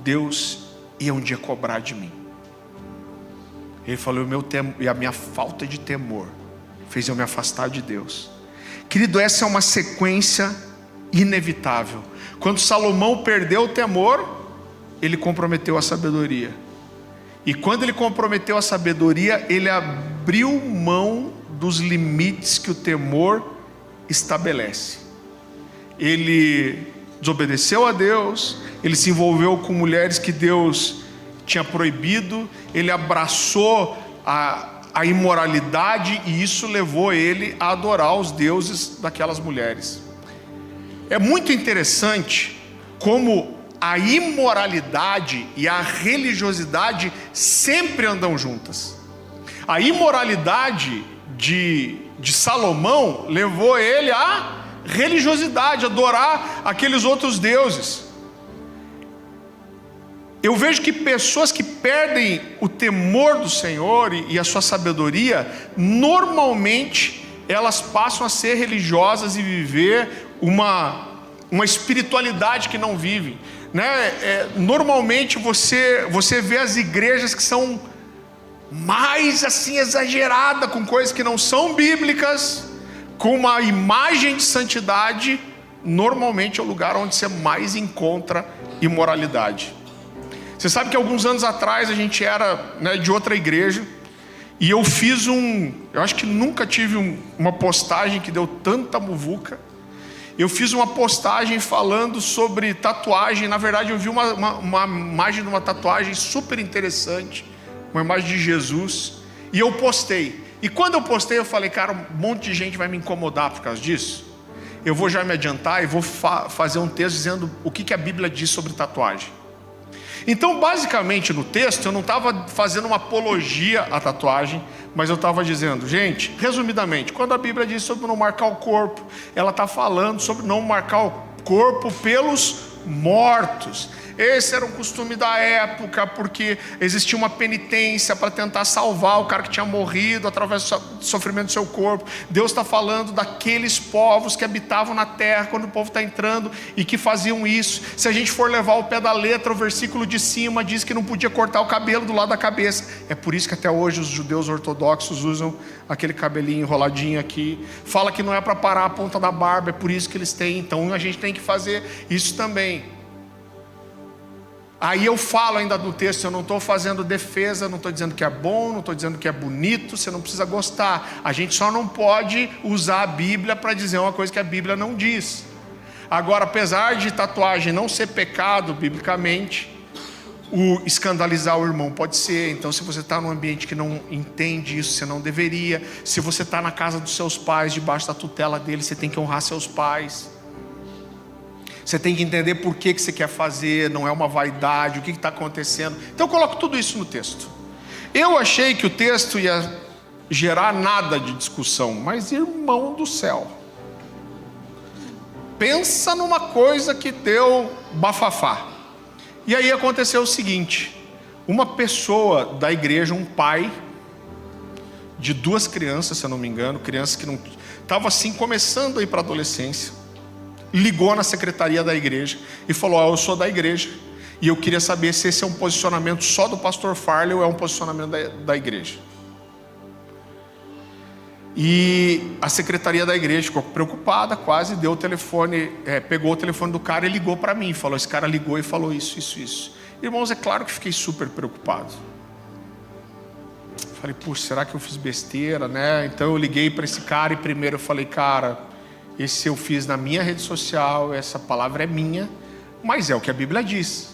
Deus ia um dia cobrar de mim. Ele falou: e a minha falta de temor fez eu me afastar de Deus. Querido, essa é uma sequência inevitável. Quando Salomão perdeu o temor, ele comprometeu a sabedoria. E quando ele comprometeu a sabedoria, ele abriu mão dos limites que o temor estabelece. Ele desobedeceu a Deus, ele se envolveu com mulheres que Deus tinha proibido, ele abraçou a imoralidade, e isso levou ele a adorar os deuses daquelas mulheres. É muito interessante como a imoralidade e a religiosidade sempre andam juntas. A imoralidade de Salomão levou ele à religiosidade, a adorar aqueles outros deuses. Eu vejo que pessoas que perdem o temor do Senhor e a sua sabedoria, normalmente elas passam a ser religiosas e viver uma espiritualidade que não vivem. Normalmente você vê as igrejas que são mais assim exageradas, com coisas que não são bíblicas, com uma imagem de santidade. Normalmente é o lugar onde você mais encontra imoralidade. Você sabe que alguns anos atrás a gente era de outra igreja, e eu fiz eu acho que nunca tive uma postagem que deu tanta muvuca. Eu fiz uma postagem falando sobre tatuagem. Na verdade, eu vi uma imagem de uma tatuagem super interessante, uma imagem de Jesus, e eu postei. E quando eu postei, eu falei: cara, um monte de gente vai me incomodar por causa disso. Eu vou já me adiantar e vou fazer um texto dizendo o que a Bíblia diz sobre tatuagem. Então, basicamente, no texto, eu não estava fazendo uma apologia à tatuagem, mas eu estava dizendo: gente, resumidamente, quando a Bíblia diz sobre não marcar o corpo, ela está falando sobre não marcar o corpo pelos mortos. Esse era um costume da época, porque existia uma penitência para tentar salvar o cara que tinha morrido através do sofrimento do seu corpo. Deus está falando daqueles povos que habitavam na terra quando o povo está entrando e que faziam isso. Se a gente for levar o pé da letra, o versículo de cima diz que não podia cortar o cabelo do lado da cabeça. É por isso que até hoje os judeus ortodoxos usam aquele cabelinho enroladinho aqui. Fala que não é para parar a ponta da barba, é por isso que eles têm. Então a gente tem que fazer isso também. Aí eu falo ainda do texto, eu não estou fazendo defesa, não estou dizendo que é bom, não estou dizendo que é bonito, você não precisa gostar. A gente só não pode usar a Bíblia para dizer uma coisa que a Bíblia não diz. Agora, apesar de tatuagem não ser pecado biblicamente, o escandalizar o irmão pode ser. Então, se você está num ambiente que não entende isso, você não deveria. Se você está na casa dos seus pais, debaixo da tutela deles, você tem que honrar seus pais. Você tem que entender por que você quer fazer, não é uma vaidade, o que está acontecendo. Então eu coloco tudo isso no texto. Eu achei que o texto ia gerar nada de discussão, mas irmão do céu, pensa numa coisa que deu bafafá. E aí aconteceu o seguinte: uma pessoa da igreja, um pai de 2 crianças, se eu não me engano, crianças que não estavam assim começando a ir para a adolescência, ligou na secretaria da igreja e falou: eu sou da igreja e eu queria saber se esse é um posicionamento só do pastor Farley ou é um posicionamento da igreja. E a secretaria da igreja ficou preocupada, quase deu o telefone, pegou o telefone do cara e ligou para mim, falou: esse cara ligou e falou isso. Irmãos, é claro que fiquei super preocupado. Falei: puxa, será que eu fiz besteira, né? Então eu liguei para esse cara e primeiro eu falei: cara, esse eu fiz na minha rede social, essa palavra é minha, mas é o que a Bíblia diz.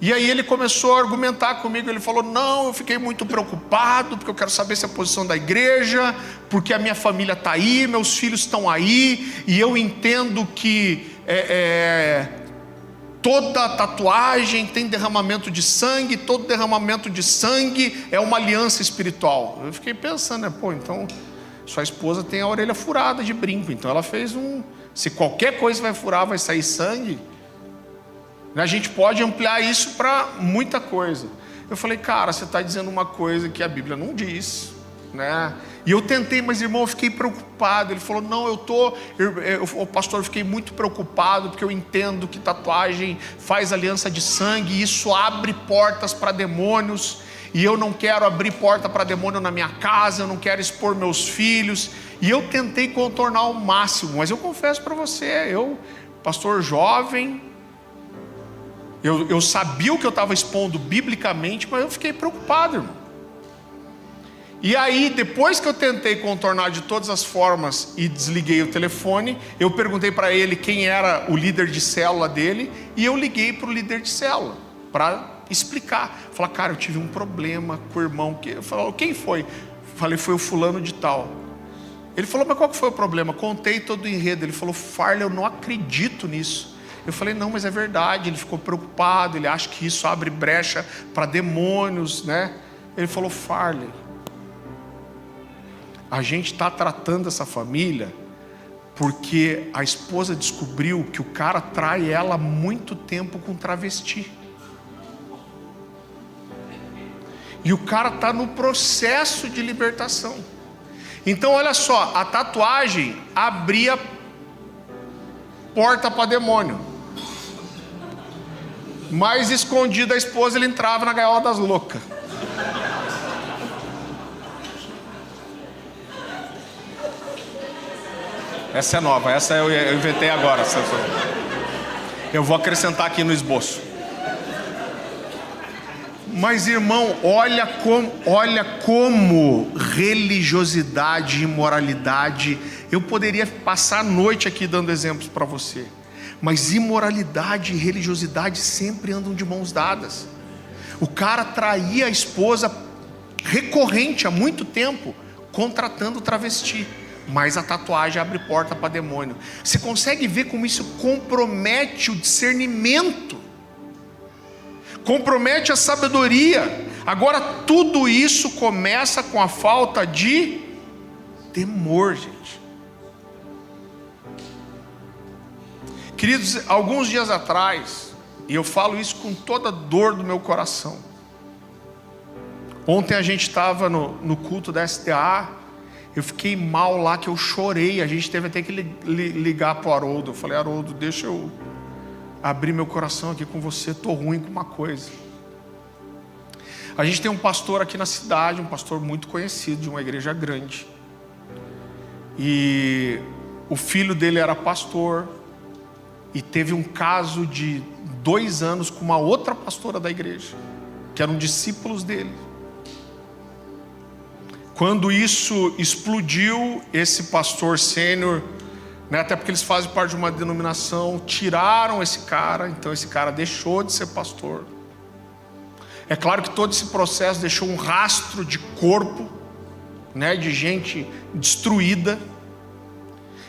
E aí ele começou a argumentar comigo, ele falou: não, eu fiquei muito preocupado, porque eu quero saber se é a posição da igreja, porque a minha família está aí, meus filhos estão aí, e eu entendo que toda tatuagem tem derramamento de sangue, todo derramamento de sangue é uma aliança espiritual. Eu fiquei pensando, né? Pô, então sua esposa tem a orelha furada de brinco, então ela fez se qualquer coisa vai furar, vai sair sangue. A gente pode ampliar isso para muita coisa. Eu falei: cara, você está dizendo uma coisa que a Bíblia não diz, né? E eu tentei, mas irmão, eu fiquei preocupado. Ele falou: não, o pastor, eu fiquei muito preocupado, porque eu entendo que tatuagem faz aliança de sangue, e isso abre portas para demônios, e eu não quero abrir porta para demônio na minha casa, eu não quero expor meus filhos. E eu tentei contornar ao máximo, mas eu confesso para você, eu, pastor jovem, eu sabia o que eu estava expondo biblicamente, mas eu fiquei preocupado, irmão. E aí, depois que eu tentei contornar de todas as formas e desliguei o telefone, eu perguntei para ele quem era o líder de célula dele, e eu liguei para o líder de célula para explicar. Falar: cara, eu tive um problema com o irmão. Eu falei: quem foi? Falei: foi o fulano de tal. Ele falou: mas qual que foi o problema? Contei todo o enredo. Ele falou: Farley, eu não acredito nisso. Eu falei: não, mas é verdade. Ele ficou preocupado, ele acha que isso abre brecha para demônios, né? Ele falou: Farley, a gente está tratando essa família porque a esposa descobriu que o cara trai ela há muito tempo com travesti. E o cara está no processo de libertação. Então olha só, a tatuagem abria porta para demônio, mas escondida a esposa, ele entrava na gaiola das loucas. Essa é nova, essa eu inventei agora. Eu vou acrescentar aqui no esboço. Mas irmão, olha como religiosidade e imoralidade, eu poderia passar a noite aqui dando exemplos para você, mas imoralidade e religiosidade sempre andam de mãos dadas. O cara traía a esposa recorrente há muito tempo, contratando travesti, mas a tatuagem abre porta para demônio. Você consegue ver como isso compromete o discernimento, compromete a sabedoria. Agora tudo isso começa com a falta de temor, gente. Queridos, alguns dias atrás, e eu falo isso com toda a dor do meu coração, ontem a gente estava no culto da SDA, eu fiquei mal lá, que eu chorei, a gente teve até que ligar para o Haroldo. Eu falei: Haroldo, deixa eu abrir meu coração aqui com você, estou ruim com uma coisa. A gente tem um pastor aqui na cidade, um pastor muito conhecido, de uma igreja grande, e o filho dele era pastor, e teve um caso de 2 anos com uma outra pastora da igreja, que eram discípulos dele. Quando isso explodiu, esse pastor sênior, até porque eles fazem parte de uma denominação, tiraram esse cara, então esse cara deixou de ser pastor. É claro que todo esse processo deixou um rastro de corpo, de gente destruída.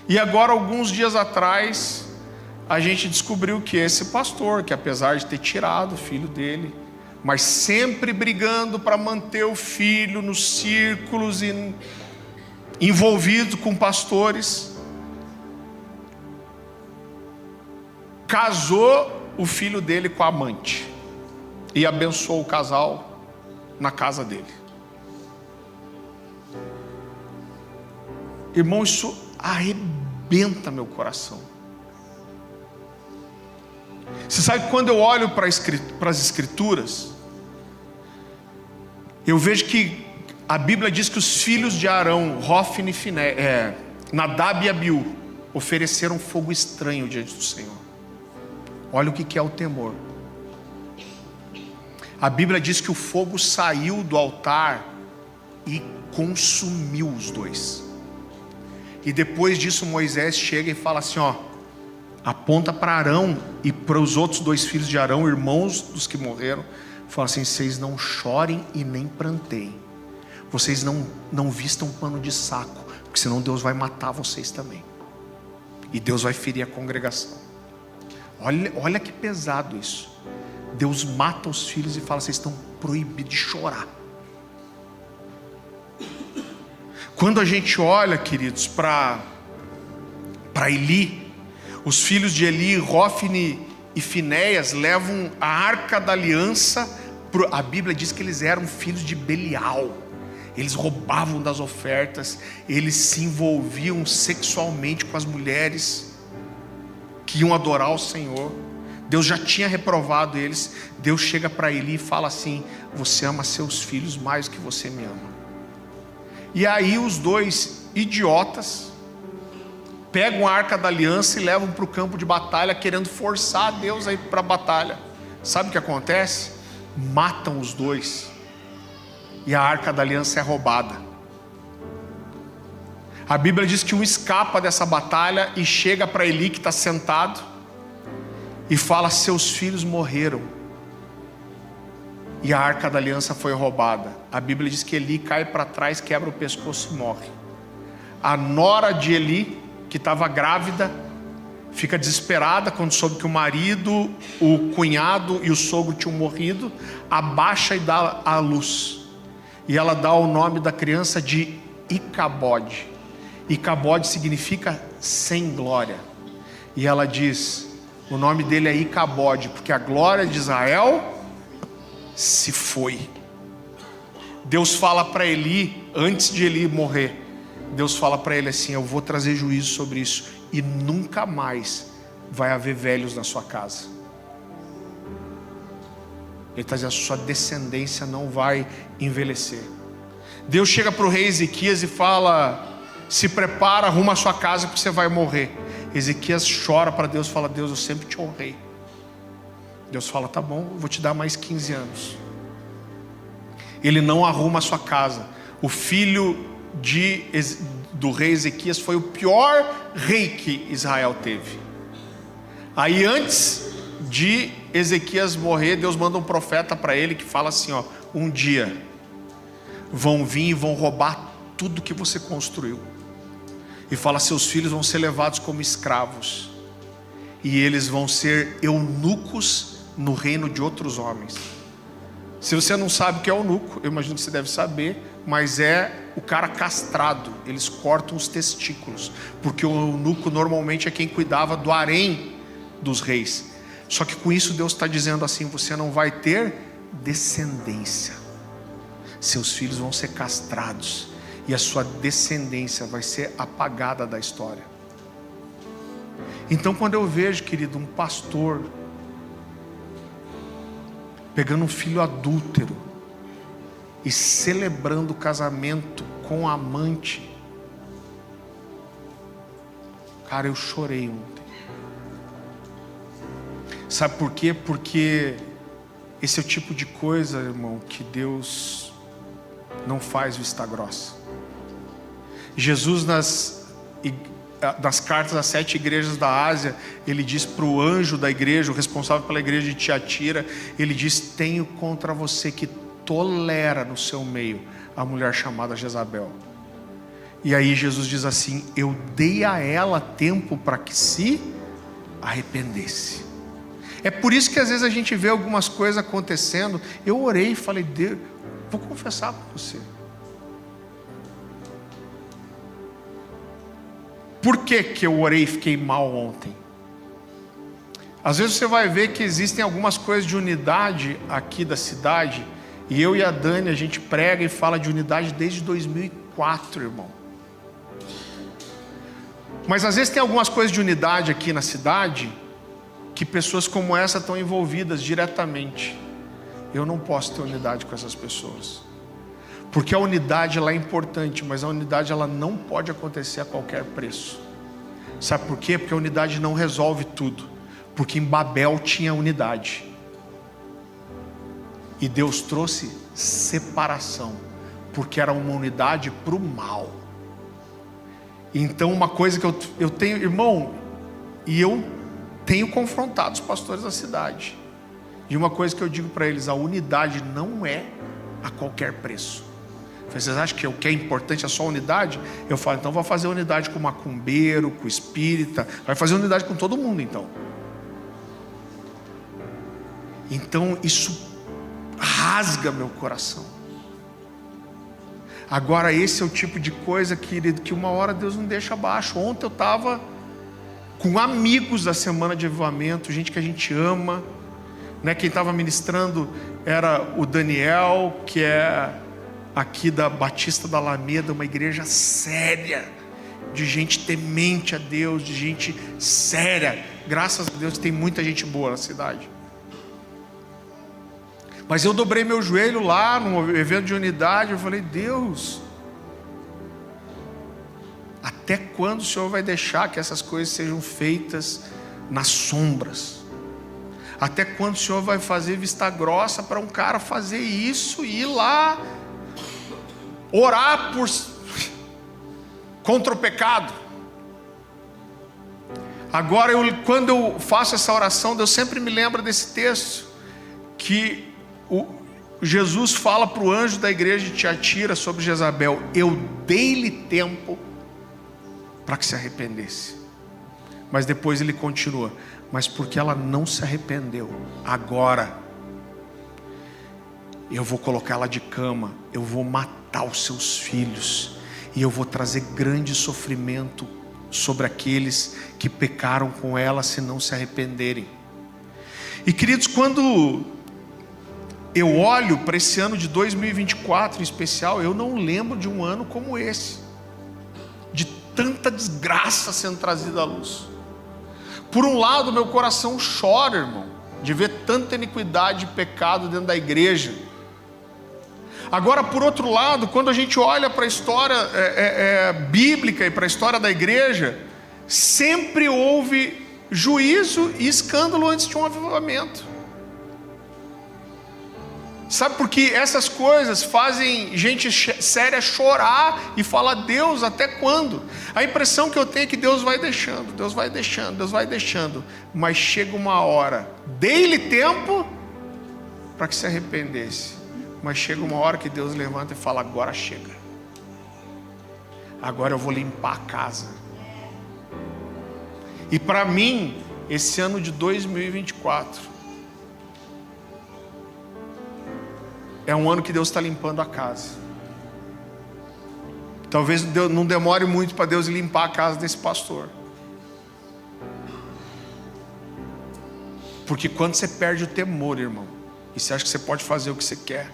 E agora, alguns dias atrás, a gente descobriu que esse pastor, que apesar de ter tirado o filho dele, mas sempre brigando para manter o filho nos círculos e envolvido com pastores, casou o filho dele com a amante e abençoou o casal na casa dele. Irmão, isso arrebenta meu coração. Você sabe que quando eu olho para as escrituras, eu vejo que a Bíblia diz que os filhos de Arão, Hofni e Finé, Nadab e Abiú, ofereceram fogo estranho diante do Senhor. Olha o que é o temor. A Bíblia diz que o fogo saiu do altar e consumiu os dois. E depois disso Moisés chega e fala assim, aponta para Arão e para os outros 2 filhos de Arão, irmãos dos que morreram, fala assim: vocês não chorem e nem prantem, vocês não vistam pano de saco, porque senão Deus vai matar vocês também, e Deus vai ferir a congregação. Olha que pesado isso. Deus mata os filhos e fala: vocês estão proibidos de chorar. Quando a gente olha, queridos, para Eli, os filhos de Eli, Hofni e Finéias, levam a arca da aliança. A Bíblia diz que eles eram filhos de Belial. Eles roubavam das ofertas, eles se envolviam sexualmente com as mulheres que iam adorar o Senhor. Deus já tinha reprovado eles. Deus chega para Eli e fala assim: você ama seus filhos mais do que você me ama. E aí os 2 idiotas pegam a arca da aliança e levam para o campo de batalha, querendo forçar Deus a ir para a batalha. Sabe o que acontece? Matam os 2 e a arca da aliança é roubada. A Bíblia diz que um escapa dessa batalha e chega para Eli, que está sentado, e fala: seus filhos morreram e a arca da aliança foi roubada. A Bíblia diz que Eli cai para trás, quebra o pescoço e morre. A nora de Eli, que estava grávida, fica desesperada quando soube que o marido, o cunhado e o sogro tinham morrido, abaixa e dá à luz. E ela dá o nome da criança de Icabode. Icabode significa sem glória. E ela diz: o nome dele é Icabode, porque a glória de Israel se foi. Deus fala para Eli, antes de Eli morrer, Deus fala para ele assim: eu vou trazer juízo sobre isso, e nunca mais vai haver velhos na sua casa. Ele está dizendo: a sua descendência não vai envelhecer. Deus chega para o rei Ezequias e fala: se prepara, arruma a sua casa, porque você vai morrer. Ezequias chora para Deus, fala: Deus, eu sempre te honrei. Deus fala: tá bom, eu vou te dar mais 15 anos. Ele não arruma a sua casa. O filho do rei Ezequias foi o pior rei que Israel teve. Aí, antes de Ezequias morrer, Deus manda um profeta para ele que fala assim: um dia vão vir e vão roubar tudo que você construiu, e fala: seus filhos vão ser levados como escravos, e eles vão ser eunucos no reino de outros homens. Se você não sabe o que é eunuco, eu imagino que você deve saber, mas é o cara castrado. Eles cortam os testículos, porque o eunuco normalmente é quem cuidava do harém dos reis. Só que com isso Deus está dizendo assim: você não vai ter descendência, seus filhos vão ser castrados, e a sua descendência vai ser apagada da história. Então, quando eu vejo, querido, um pastor pegando um filho adúltero e celebrando o casamento com a amante, cara, eu chorei ontem. Sabe por quê? Porque esse é o tipo de coisa, irmão, que Deus não faz vista grossa. Jesus nas cartas às 7 igrejas da Ásia, ele diz para o anjo da igreja, o responsável pela igreja de Tiatira, ele diz: tenho contra você que tolera no seu meio a mulher chamada Jezabel. E aí Jesus diz assim: eu dei a ela tempo para que se arrependesse. É por isso que às vezes a gente vê algumas coisas acontecendo. Eu orei e falei: Deus, vou confessar para você. Por que eu orei e fiquei mal ontem? Às vezes você vai ver que existem algumas coisas de unidade aqui da cidade, e eu e a Dani, a gente prega e fala de unidade desde 2004, irmão. Mas às vezes tem algumas coisas de unidade aqui na cidade, que pessoas como essa estão envolvidas diretamente. Eu não posso ter unidade com essas pessoas, porque a unidade ela é importante, mas a unidade ela não pode acontecer a qualquer preço. Sabe por quê? Porque a unidade não resolve tudo. Porque em Babel tinha unidade, e Deus trouxe separação, porque era uma unidade para o mal. Então uma coisa que eu tenho, irmão, e eu tenho confrontado os pastores da cidade, e uma coisa que eu digo para eles: a unidade não é a qualquer preço. Vocês acham que o que é importante é só unidade? Eu falo: então vai fazer unidade com o macumbeiro, com o espírita, vai fazer unidade com todo mundo então. Então isso rasga meu coração. Agora esse é o tipo de coisa, querido, que uma hora Deus não deixa abaixo. Ontem eu estava com amigos da Semana de Avivamento, gente que a gente ama, né? Quem estava ministrando era o Daniel, que é aqui da Batista da Alameda, uma igreja séria, de gente temente a Deus, de gente séria. Graças a Deus tem muita gente boa na cidade. Mas eu dobrei meu joelho lá no evento de unidade. Eu falei: Deus, até quando o Senhor vai deixar que essas coisas sejam feitas nas sombras? Até quando o Senhor vai fazer vista grossa para um cara fazer isso e ir lá orar contra o pecado? Agora quando eu faço essa oração, Deus sempre me lembra desse texto que Jesus fala para o anjo da igreja de Tiatira sobre Jezabel: eu dei-lhe tempo para que se arrependesse. Mas depois ele continua: mas porque ela não se arrependeu, agora eu vou colocá-la de cama, eu vou matar os seus filhos, e eu vou trazer grande sofrimento sobre aqueles que pecaram com ela, se não se arrependerem. E queridos, quando eu olho para esse ano de 2024 em especial, eu não lembro de um ano como esse, de tanta desgraça sendo trazida à luz. Por um lado, meu coração chora, irmão, de ver tanta iniquidade e pecado dentro da igreja. Agora, por outro lado, quando a gente olha para a história bíblica e para a história da igreja, sempre houve juízo e escândalo antes de um avivamento. Sabe por que essas coisas fazem gente séria chorar e falar: Deus, até quando? A impressão que eu tenho é que Deus vai deixando, Deus vai deixando, Deus vai deixando. Mas chega uma hora, dei-lhe tempo para que se arrependesse. Mas chega uma hora que Deus levanta e fala: agora chega. Agora eu vou limpar a casa. E para mim, esse ano de 2024 é um ano que Deus está limpando a casa. Talvez não demore muito para Deus limpar a casa desse pastor. Porque quando você perde o temor, irmão, e você acha que você pode fazer o que você quer,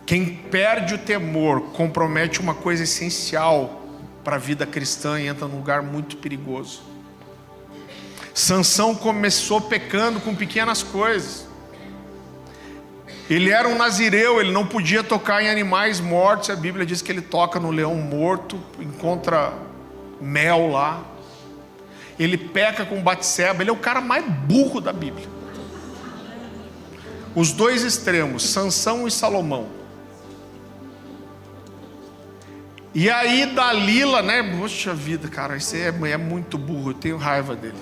quem perde o temor compromete uma coisa essencial para a vida cristã e entra num lugar muito perigoso. Sansão começou pecando com pequenas coisas. Ele era um nazireu, ele não podia tocar em animais mortos. A Bíblia diz que ele toca no leão morto, encontra mel lá. ele peca com Batseba, ele é o cara mais burro da Bíblia. Os dois extremos, Sansão e Salomão. E aí Dalila, né? Poxa vida, cara, esse é muito burro, eu tenho raiva dele.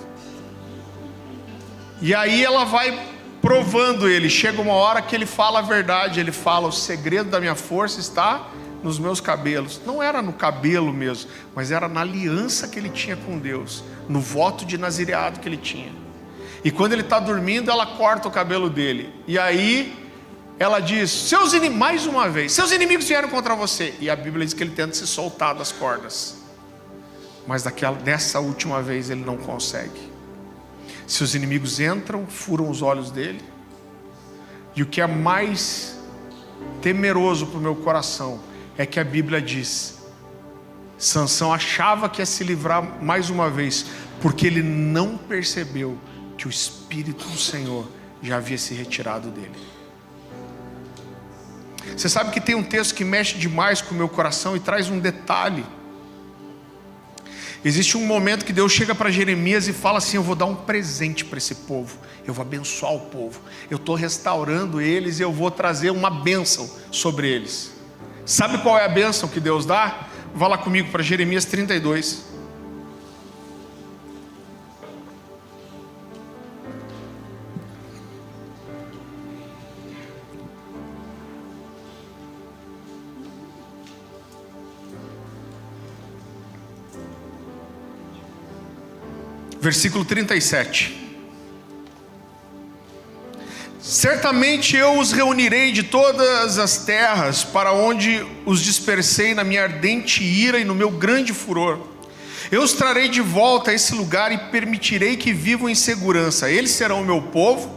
E aí ela vai provando ele. Chega uma hora que ele fala a verdade. Ele fala: o segredo da minha força está nos meus cabelos. Não era no cabelo mesmo, mas era na aliança que ele tinha com Deus, no voto de nazireado que ele tinha. E quando ele está dormindo, ela corta o cabelo dele. E aí ela diz: mais uma vez, seus inimigos vieram contra você. E a Bíblia diz que ele tenta se soltar das cordas, mas dessa última vez ele não consegue. Seus inimigos entram, furam os olhos dele. E o que é mais temeroso para o meu coração é que a Bíblia diz: Sansão achava que ia se livrar mais uma vez, porque ele não percebeu que o Espírito do Senhor já havia se retirado dele. Você sabe que tem um texto que mexe demais com o meu coração e traz um detalhe. Existe um momento que Deus chega para Jeremias e fala assim: eu vou dar um presente para esse povo, eu vou abençoar o povo, eu estou restaurando eles e eu vou trazer uma bênção sobre eles. Sabe qual é a bênção que Deus dá? Vá lá comigo para Jeremias 32. Versículo 37. Certamente eu os reunirei de todas as terras para onde os dispersei na minha ardente ira e no meu grande furor. Eu os trarei de volta a esse lugar e permitirei que vivam em segurança. Eles serão o meu povo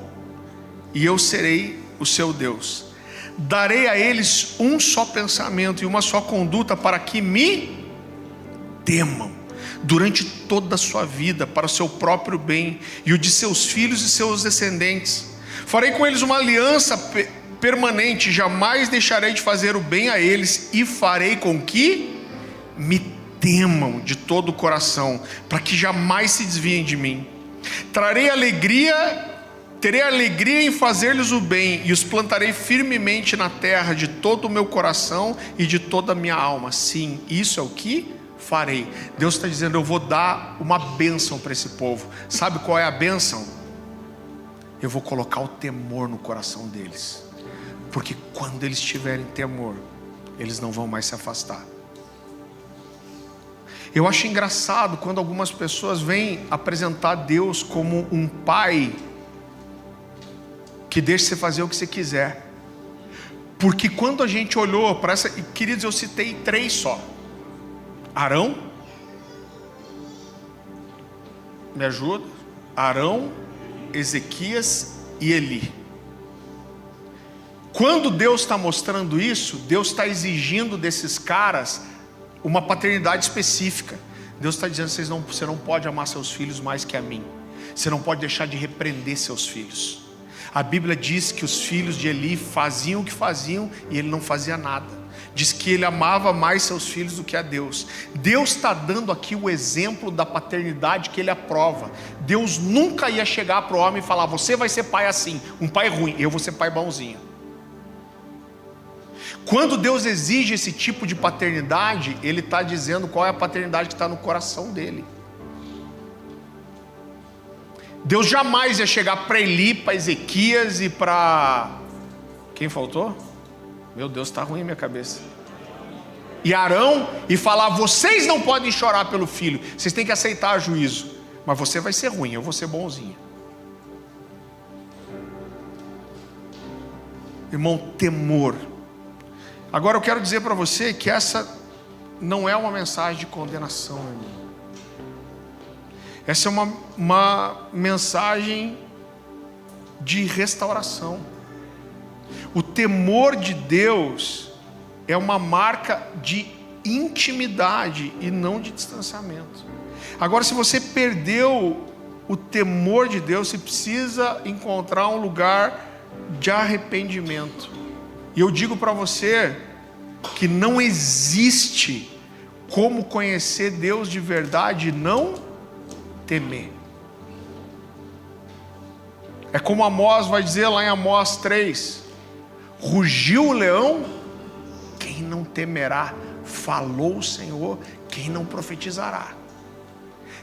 e eu serei o seu Deus. Darei a eles um só pensamento e uma só conduta para que me temam durante toda a sua vida, para o seu próprio bem e o de seus filhos e seus descendentes. Farei com eles uma aliança permanente, jamais deixarei de fazer o bem a eles, e farei com que me temam de todo o coração, para que jamais se desviem de mim. Terei alegria em fazer-lhes o bem, e os plantarei firmemente na terra de todo o meu coração e de toda a minha alma. Sim, isso é o que farei. Deus está dizendo: eu vou dar uma bênção para esse povo. Sabe qual é a bênção? Eu vou colocar o temor no coração deles, porque quando eles tiverem temor, eles não vão mais se afastar. Eu acho engraçado quando algumas pessoas vêm apresentar Deus como um pai que deixa você fazer o que você quiser. Porque quando a gente olhou para essa, queridos, eu citei 3 só: Arão, me ajuda? Arão, Ezequias e Eli. Quando Deus está mostrando isso, Deus está exigindo desses caras uma paternidade específica. Deus está dizendo: você não pode amar seus filhos mais que a mim. Você não pode deixar de repreender seus filhos. A Bíblia diz que os filhos de Eli faziam o que faziam e ele não fazia nada. Diz que ele amava mais seus filhos do que a Deus. Deus está dando aqui o exemplo da paternidade que ele aprova. Deus nunca ia chegar para o homem e falar: você vai ser pai assim, um pai ruim, eu vou ser pai bonzinho. Quando Deus exige esse tipo de paternidade, Ele está dizendo qual é a paternidade que está no coração dele. Deus jamais ia chegar para Eli, para Ezequias e para... Quem faltou? Meu Deus, está ruim a minha cabeça. E Arão, e falar: vocês não podem chorar pelo filho, vocês têm que aceitar juízo, mas você vai ser ruim, eu vou ser bonzinho. Irmão, temor. Agora eu quero dizer para você que essa não é uma mensagem de condenação, irmão. Essa é uma mensagem de restauração. O temor de Deus é uma marca de intimidade e não de distanciamento. Agora, se você perdeu o temor de Deus, você precisa encontrar um lugar de arrependimento. E eu digo para você que não existe como conhecer Deus de verdade e não temer. É como Amós vai dizer lá em Amós 3: rugiu o leão, quem não temerá? Falou o Senhor, quem não profetizará?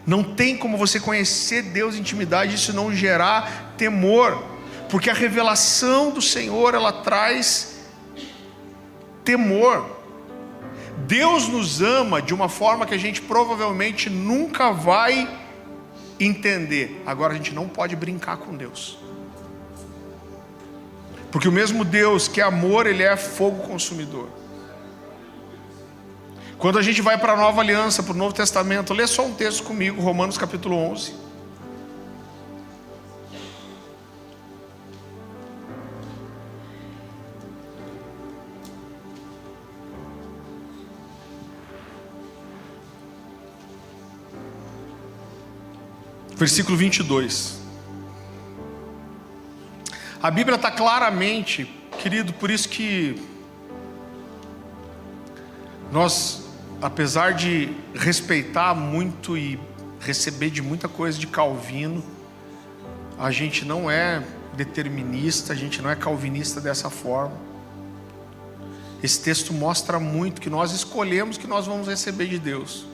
Não tem como você conhecer Deus em intimidade e isso não gerar temor, porque a revelação do Senhor, ela traz temor. Deus nos ama de uma forma que a gente provavelmente nunca vai entender. Agora a gente não pode brincar com Deus, porque o mesmo Deus que é amor, Ele é fogo consumidor. Quando a gente vai para a Nova Aliança, para o Novo Testamento, lê só um texto comigo, Romanos capítulo 11. Versículo 22. A Bíblia está claramente, querido, por isso que nós, apesar de respeitar muito e receber de muita coisa de Calvino, a gente não é determinista, a gente não é calvinista dessa forma. Esse texto mostra muito que nós escolhemos o que nós vamos receber de Deus,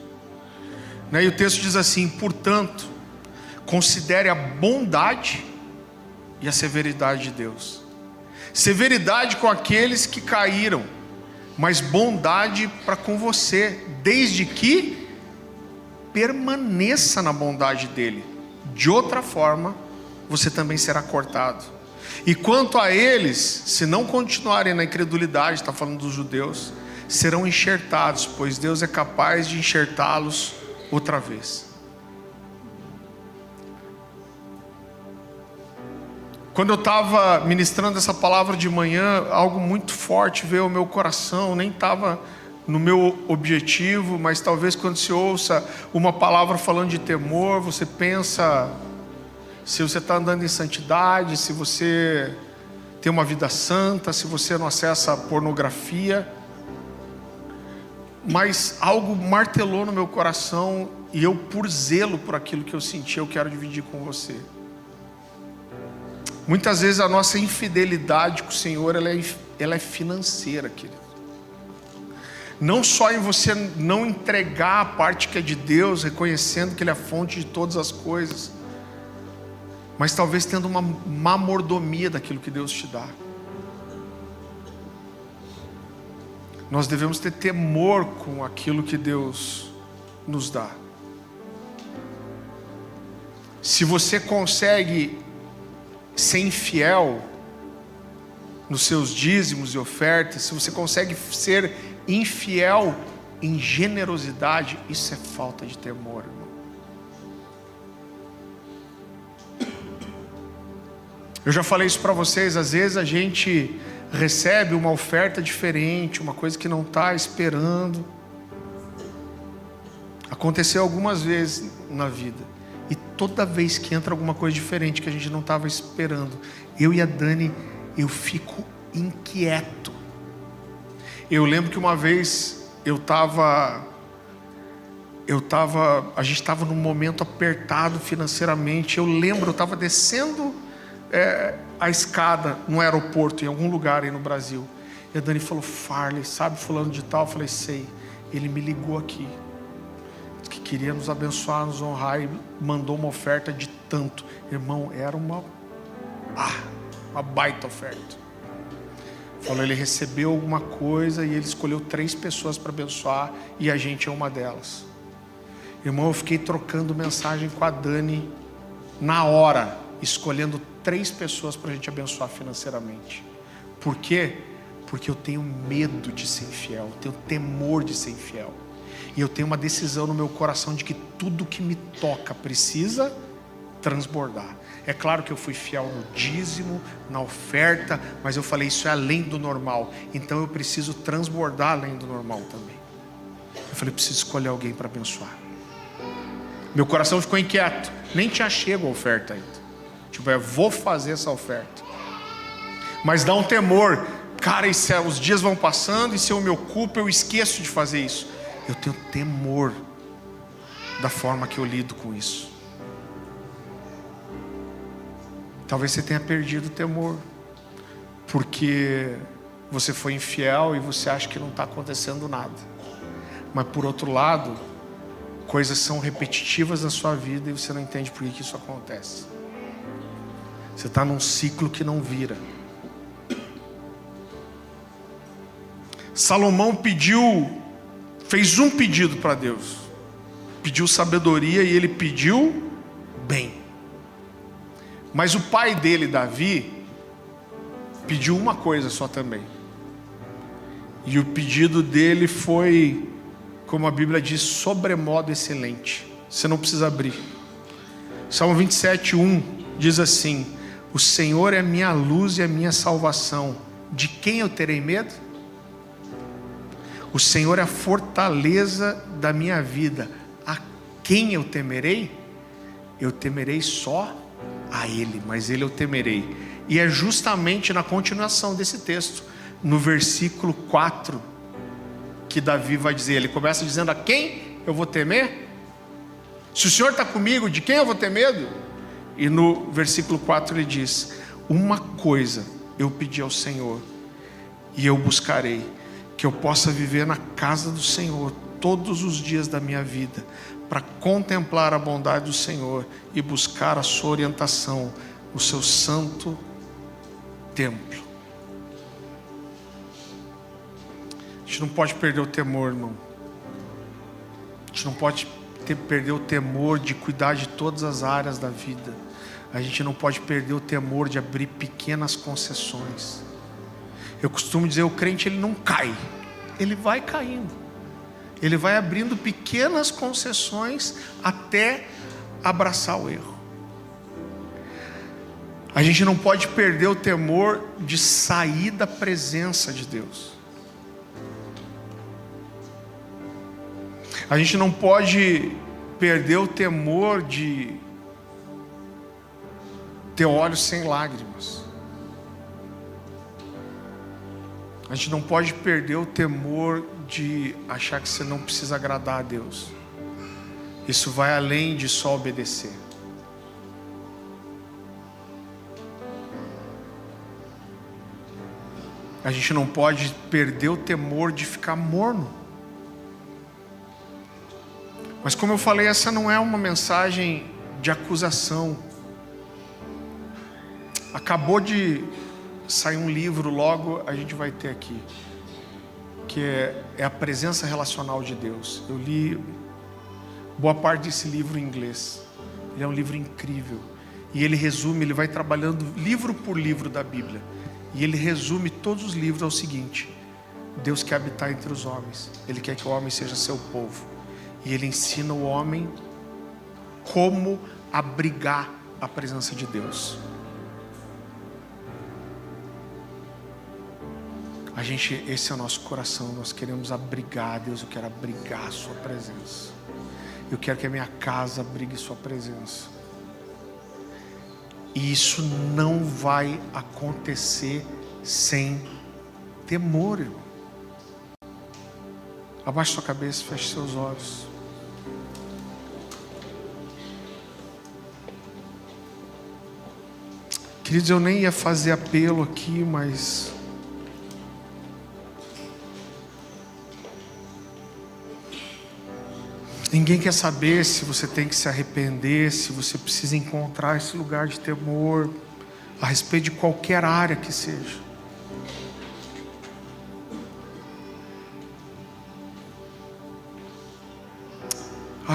né? E o texto diz assim: portanto, considere a bondade e a severidade de Deus. Severidade com aqueles que caíram, mas bondade para com você, desde que permaneça na bondade dele. De outra forma, você também será cortado. E quanto a eles, se não continuarem na incredulidade, está falando dos judeus, serão enxertados, pois Deus é capaz de enxertá-los outra vez. Quando eu estava ministrando essa palavra de manhã, algo muito forte veio ao meu coração, nem estava no meu objetivo, mas talvez quando se ouça uma palavra falando de temor, você pensa se você está andando em santidade, se você tem uma vida santa, se você não acessa a pornografia. Mas algo martelou no meu coração e eu, por zelo por aquilo que eu senti, eu quero dividir com você. Muitas vezes a nossa infidelidade com o Senhor, ela é financeira, querido. Não só em você não entregar a parte que é de Deus, reconhecendo que Ele é a fonte de todas as coisas, mas talvez tendo uma má mordomia daquilo que Deus te dá. Nós devemos ter temor com aquilo que Deus nos dá. Se você consegue ser infiel nos seus dízimos e ofertas, se você consegue ser infiel em generosidade, isso é falta de temor, irmão. Eu já falei isso para vocês, às vezes a gente recebe uma oferta diferente, uma coisa que não está esperando. Aconteceu algumas vezes na vida. E toda vez que entra alguma coisa diferente que a gente não estava esperando, eu e a Dani, eu fico inquieto. Eu lembro que uma vez a gente estava num momento apertado financeiramente. Eu lembro, eu estava descendo a escada no aeroporto, em algum lugar aí no Brasil. E a Dani falou: Farley, sabe fulano de tal? Eu falei: sei. Ele me ligou aqui, que queria nos abençoar, nos honrar, e mandou uma oferta de tanto. Irmão, era uma baita oferta. Falou, ele recebeu alguma coisa e ele escolheu 3 pessoas para abençoar, e a gente é uma delas. Irmão, eu fiquei trocando mensagem com a Dani na hora, escolhendo 3 pessoas para a gente abençoar financeiramente. Por quê? Porque eu tenho medo de ser infiel, eu tenho temor de ser infiel. E eu tenho uma decisão no meu coração de que tudo que me toca precisa transbordar. É claro que eu fui fiel no dízimo, na oferta, mas eu falei, isso é além do normal. Então eu preciso transbordar além do normal também. Eu falei, preciso escolher alguém para abençoar. Meu coração ficou inquieto. Nem tinha chego a oferta ainda. Tipo, eu vou fazer essa oferta. Mas dá um temor. Cara, os dias vão passando e se eu me ocupo, eu esqueço de fazer isso. Eu tenho temor da forma que eu lido com isso. Talvez você tenha perdido o temor, porque você foi infiel e você acha que não está acontecendo nada. Mas por outro lado, coisas são repetitivas na sua vida e você não entende por que isso acontece. Você está num ciclo que não vira. Salomão fez um pedido para Deus. Pediu sabedoria e ele pediu bem. Mas o pai dele, Davi, pediu uma coisa só também. E o pedido dele foi, como a Bíblia diz, sobremodo excelente. Você não precisa abrir. Salmo 27:1 diz assim: o Senhor é minha luz e a minha salvação. De quem eu terei medo? O Senhor é a fortaleza da minha vida. A quem eu temerei? Eu temerei só a Ele, mas Ele eu temerei. E é justamente na continuação desse texto, no versículo 4, que Davi vai dizer. Ele começa dizendo: a quem eu vou temer? Se o Senhor está comigo, de quem eu vou ter medo? E no versículo 4 ele diz: uma coisa eu pedi ao Senhor, e eu buscarei, que eu possa viver na casa do Senhor todos os dias da minha vida, para contemplar a bondade do Senhor e buscar a sua orientação, o seu santo templo. A gente não pode perder o temor, irmão. A gente não pode perder o temor de cuidar de todas as áreas da vida. A gente não pode perder o temor de abrir pequenas concessões. Eu costumo dizer, o crente ele não cai, ele vai caindo. Ele vai abrindo pequenas concessões até abraçar o erro. A gente não pode perder o temor de sair da presença de Deus. A gente não pode perder o temor de ter olhos sem lágrimas. A gente não pode perder o temor de achar que você não precisa agradar a Deus. Isso vai além de só obedecer. A gente não pode perder o temor de ficar morno. Mas como eu falei, essa não é uma mensagem de acusação. Acabou de sair um livro, logo a gente vai ter aqui, que é a presença relacional de Deus. Eu li boa parte desse livro em inglês. Ele é um livro incrível. E ele resume, ele vai trabalhando livro por livro da Bíblia. E ele resume todos os livros ao seguinte: Deus quer habitar entre os homens. Ele quer que o homem seja seu povo. E ele ensina o homem como abrigar a presença de Deus. Esse é o nosso coração. Nós queremos abrigar a Deus. Eu quero abrigar a sua presença. Eu quero que a minha casa abrigue sua presença. E isso não vai acontecer sem temor, irmão. Abaixe sua cabeça, feche seus olhos. Queridos, eu nem ia fazer apelo aqui, mas ninguém quer saber se você tem que se arrepender, se você precisa encontrar esse lugar de temor, a respeito de qualquer área que seja.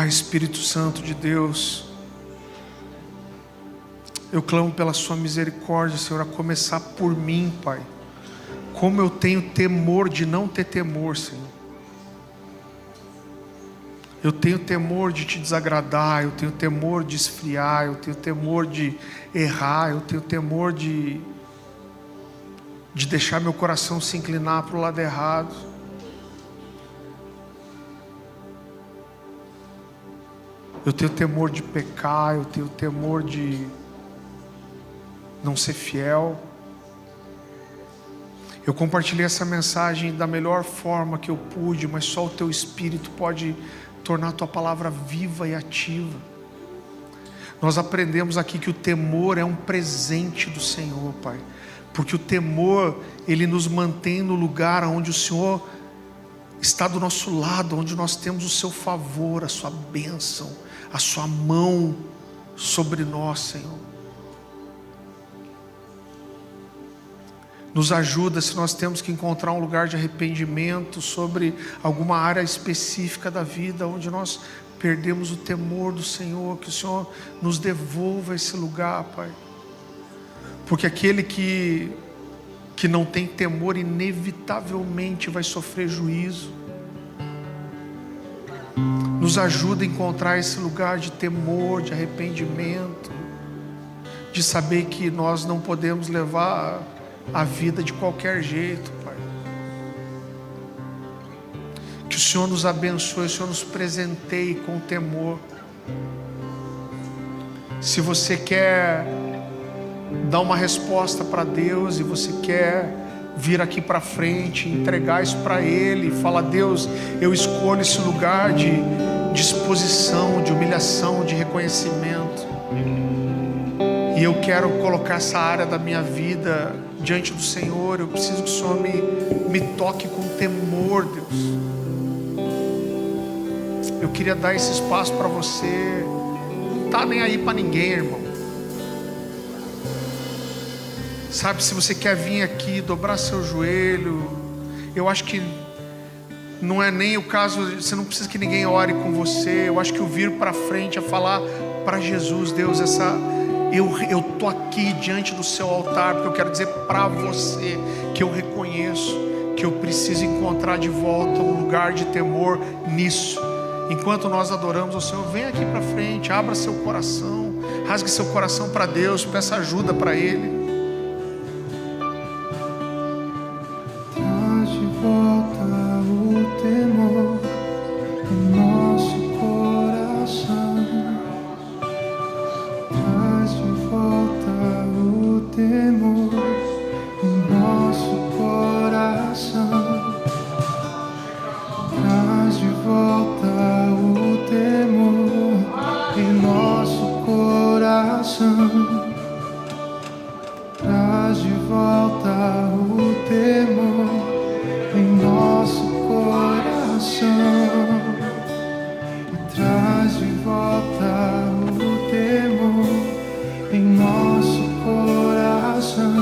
Espírito Santo de Deus, eu clamo pela sua misericórdia, Senhor, a começar por mim, Pai. Como eu tenho temor de não ter temor, Senhor. Eu tenho temor de te desagradar, eu tenho temor de esfriar, eu tenho temor de errar, eu tenho temor de deixar meu coração se inclinar para o lado errado. Eu tenho temor de pecar, eu tenho temor de não ser fiel. Eu compartilhei essa mensagem da melhor forma que eu pude, mas só o teu Espírito pode tornar a tua palavra viva e ativa. Nós aprendemos aqui que o temor é um presente do Senhor, Pai, porque o temor, ele nos mantém no lugar onde o Senhor está do nosso lado, onde nós temos o seu favor, a sua bênção, a sua mão sobre nós, Senhor. Nos ajuda se nós temos que encontrar um lugar de arrependimento sobre alguma área específica da vida onde nós perdemos o temor do Senhor, que o Senhor nos devolva esse lugar, Pai. Porque aquele que não tem temor, inevitavelmente vai sofrer juízo. Nos ajuda a encontrar esse lugar de temor, de arrependimento, de saber que nós não podemos levar a vida de qualquer jeito, Pai. Que o Senhor nos abençoe, o Senhor nos presenteie com temor. Se você quer dar uma resposta para Deus e você quer vir aqui para frente, entregar isso para Ele, falar: Deus, eu escolho esse lugar de disposição, de humilhação, de reconhecimento, e eu quero colocar essa área da minha vida diante do Senhor. Eu preciso que o Senhor me toque com temor, Deus. Eu queria dar esse espaço para você. Não está nem aí para ninguém, irmão. Sabe, se você quer vir aqui, dobrar seu joelho, eu acho que não é nem o caso, você não precisa que ninguém ore com você. Eu acho que o vir para frente é falar para Jesus: Deus, eu tô aqui diante do seu altar, porque eu quero dizer para você que eu reconheço que eu preciso encontrar de volta um lugar de temor nisso. Enquanto nós adoramos ao Senhor, vem aqui para frente, abra seu coração, rasgue seu coração para Deus, peça ajuda para Ele. Traz de volta o temor em nosso coração. Traz de volta o temor em nosso coração. Traz de volta o temor em nosso coração. Traz de volta o temor em nosso coração. Traz de volta o temor em nosso coração.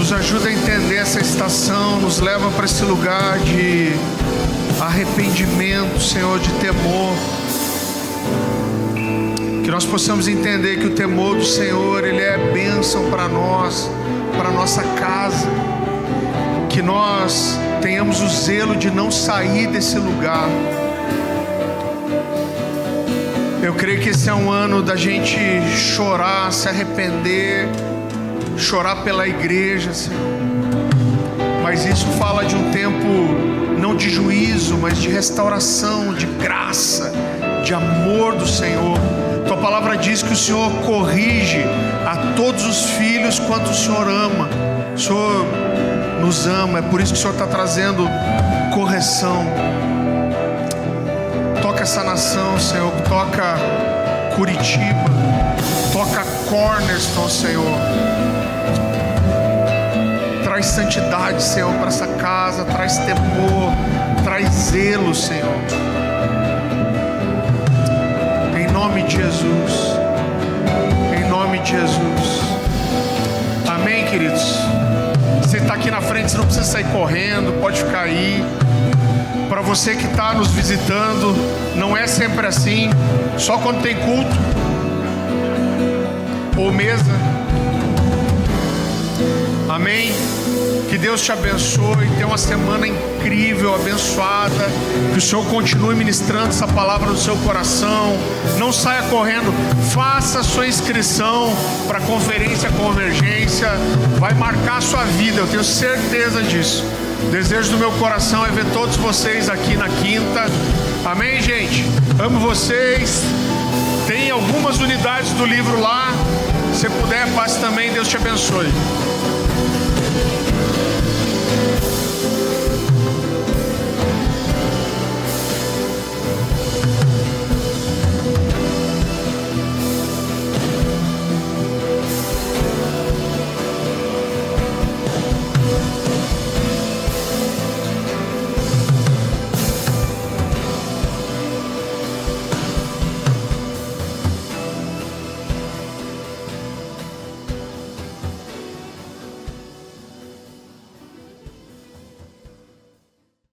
nos ajuda a entender essa estação, nos leva para esse lugar de arrependimento, Senhor, de temor. Que nós possamos entender que o temor do Senhor, Ele é bênção para nós, para nossa casa. Que nós tenhamos o zelo de não sair desse lugar. Eu creio que esse é um ano da gente chorar, se arrepender, chorar pela igreja, Senhor. Mas isso fala de um tempo não de juízo, mas de restauração, de graça, de amor do Senhor. Tua palavra diz que o Senhor corrige a todos os filhos quanto o Senhor ama. O Senhor nos ama, é por isso que o Senhor está trazendo correção. Toca essa nação, Senhor, toca Curitiba, toca Cornerstone, Senhor. Traz santidade, Senhor, para essa casa, traz temor, traz zelo, Senhor. Em nome de Jesus, em nome de Jesus. Amém, queridos? Você está aqui na frente, você não precisa sair correndo, pode ficar aí. Para você que está nos visitando, não é sempre assim, só quando tem culto ou mesa. Amém? Que Deus te abençoe, tenha uma semana incrível, abençoada. Que o Senhor continue ministrando essa palavra no seu coração. Não saia correndo, faça a sua inscrição para a conferência Convergência. Vai marcar a sua vida, eu tenho certeza disso. O desejo do meu coração é ver todos vocês aqui na quinta. Amém, gente? Amo vocês. Tem algumas unidades do livro lá. Se puder, passe também. Deus te abençoe.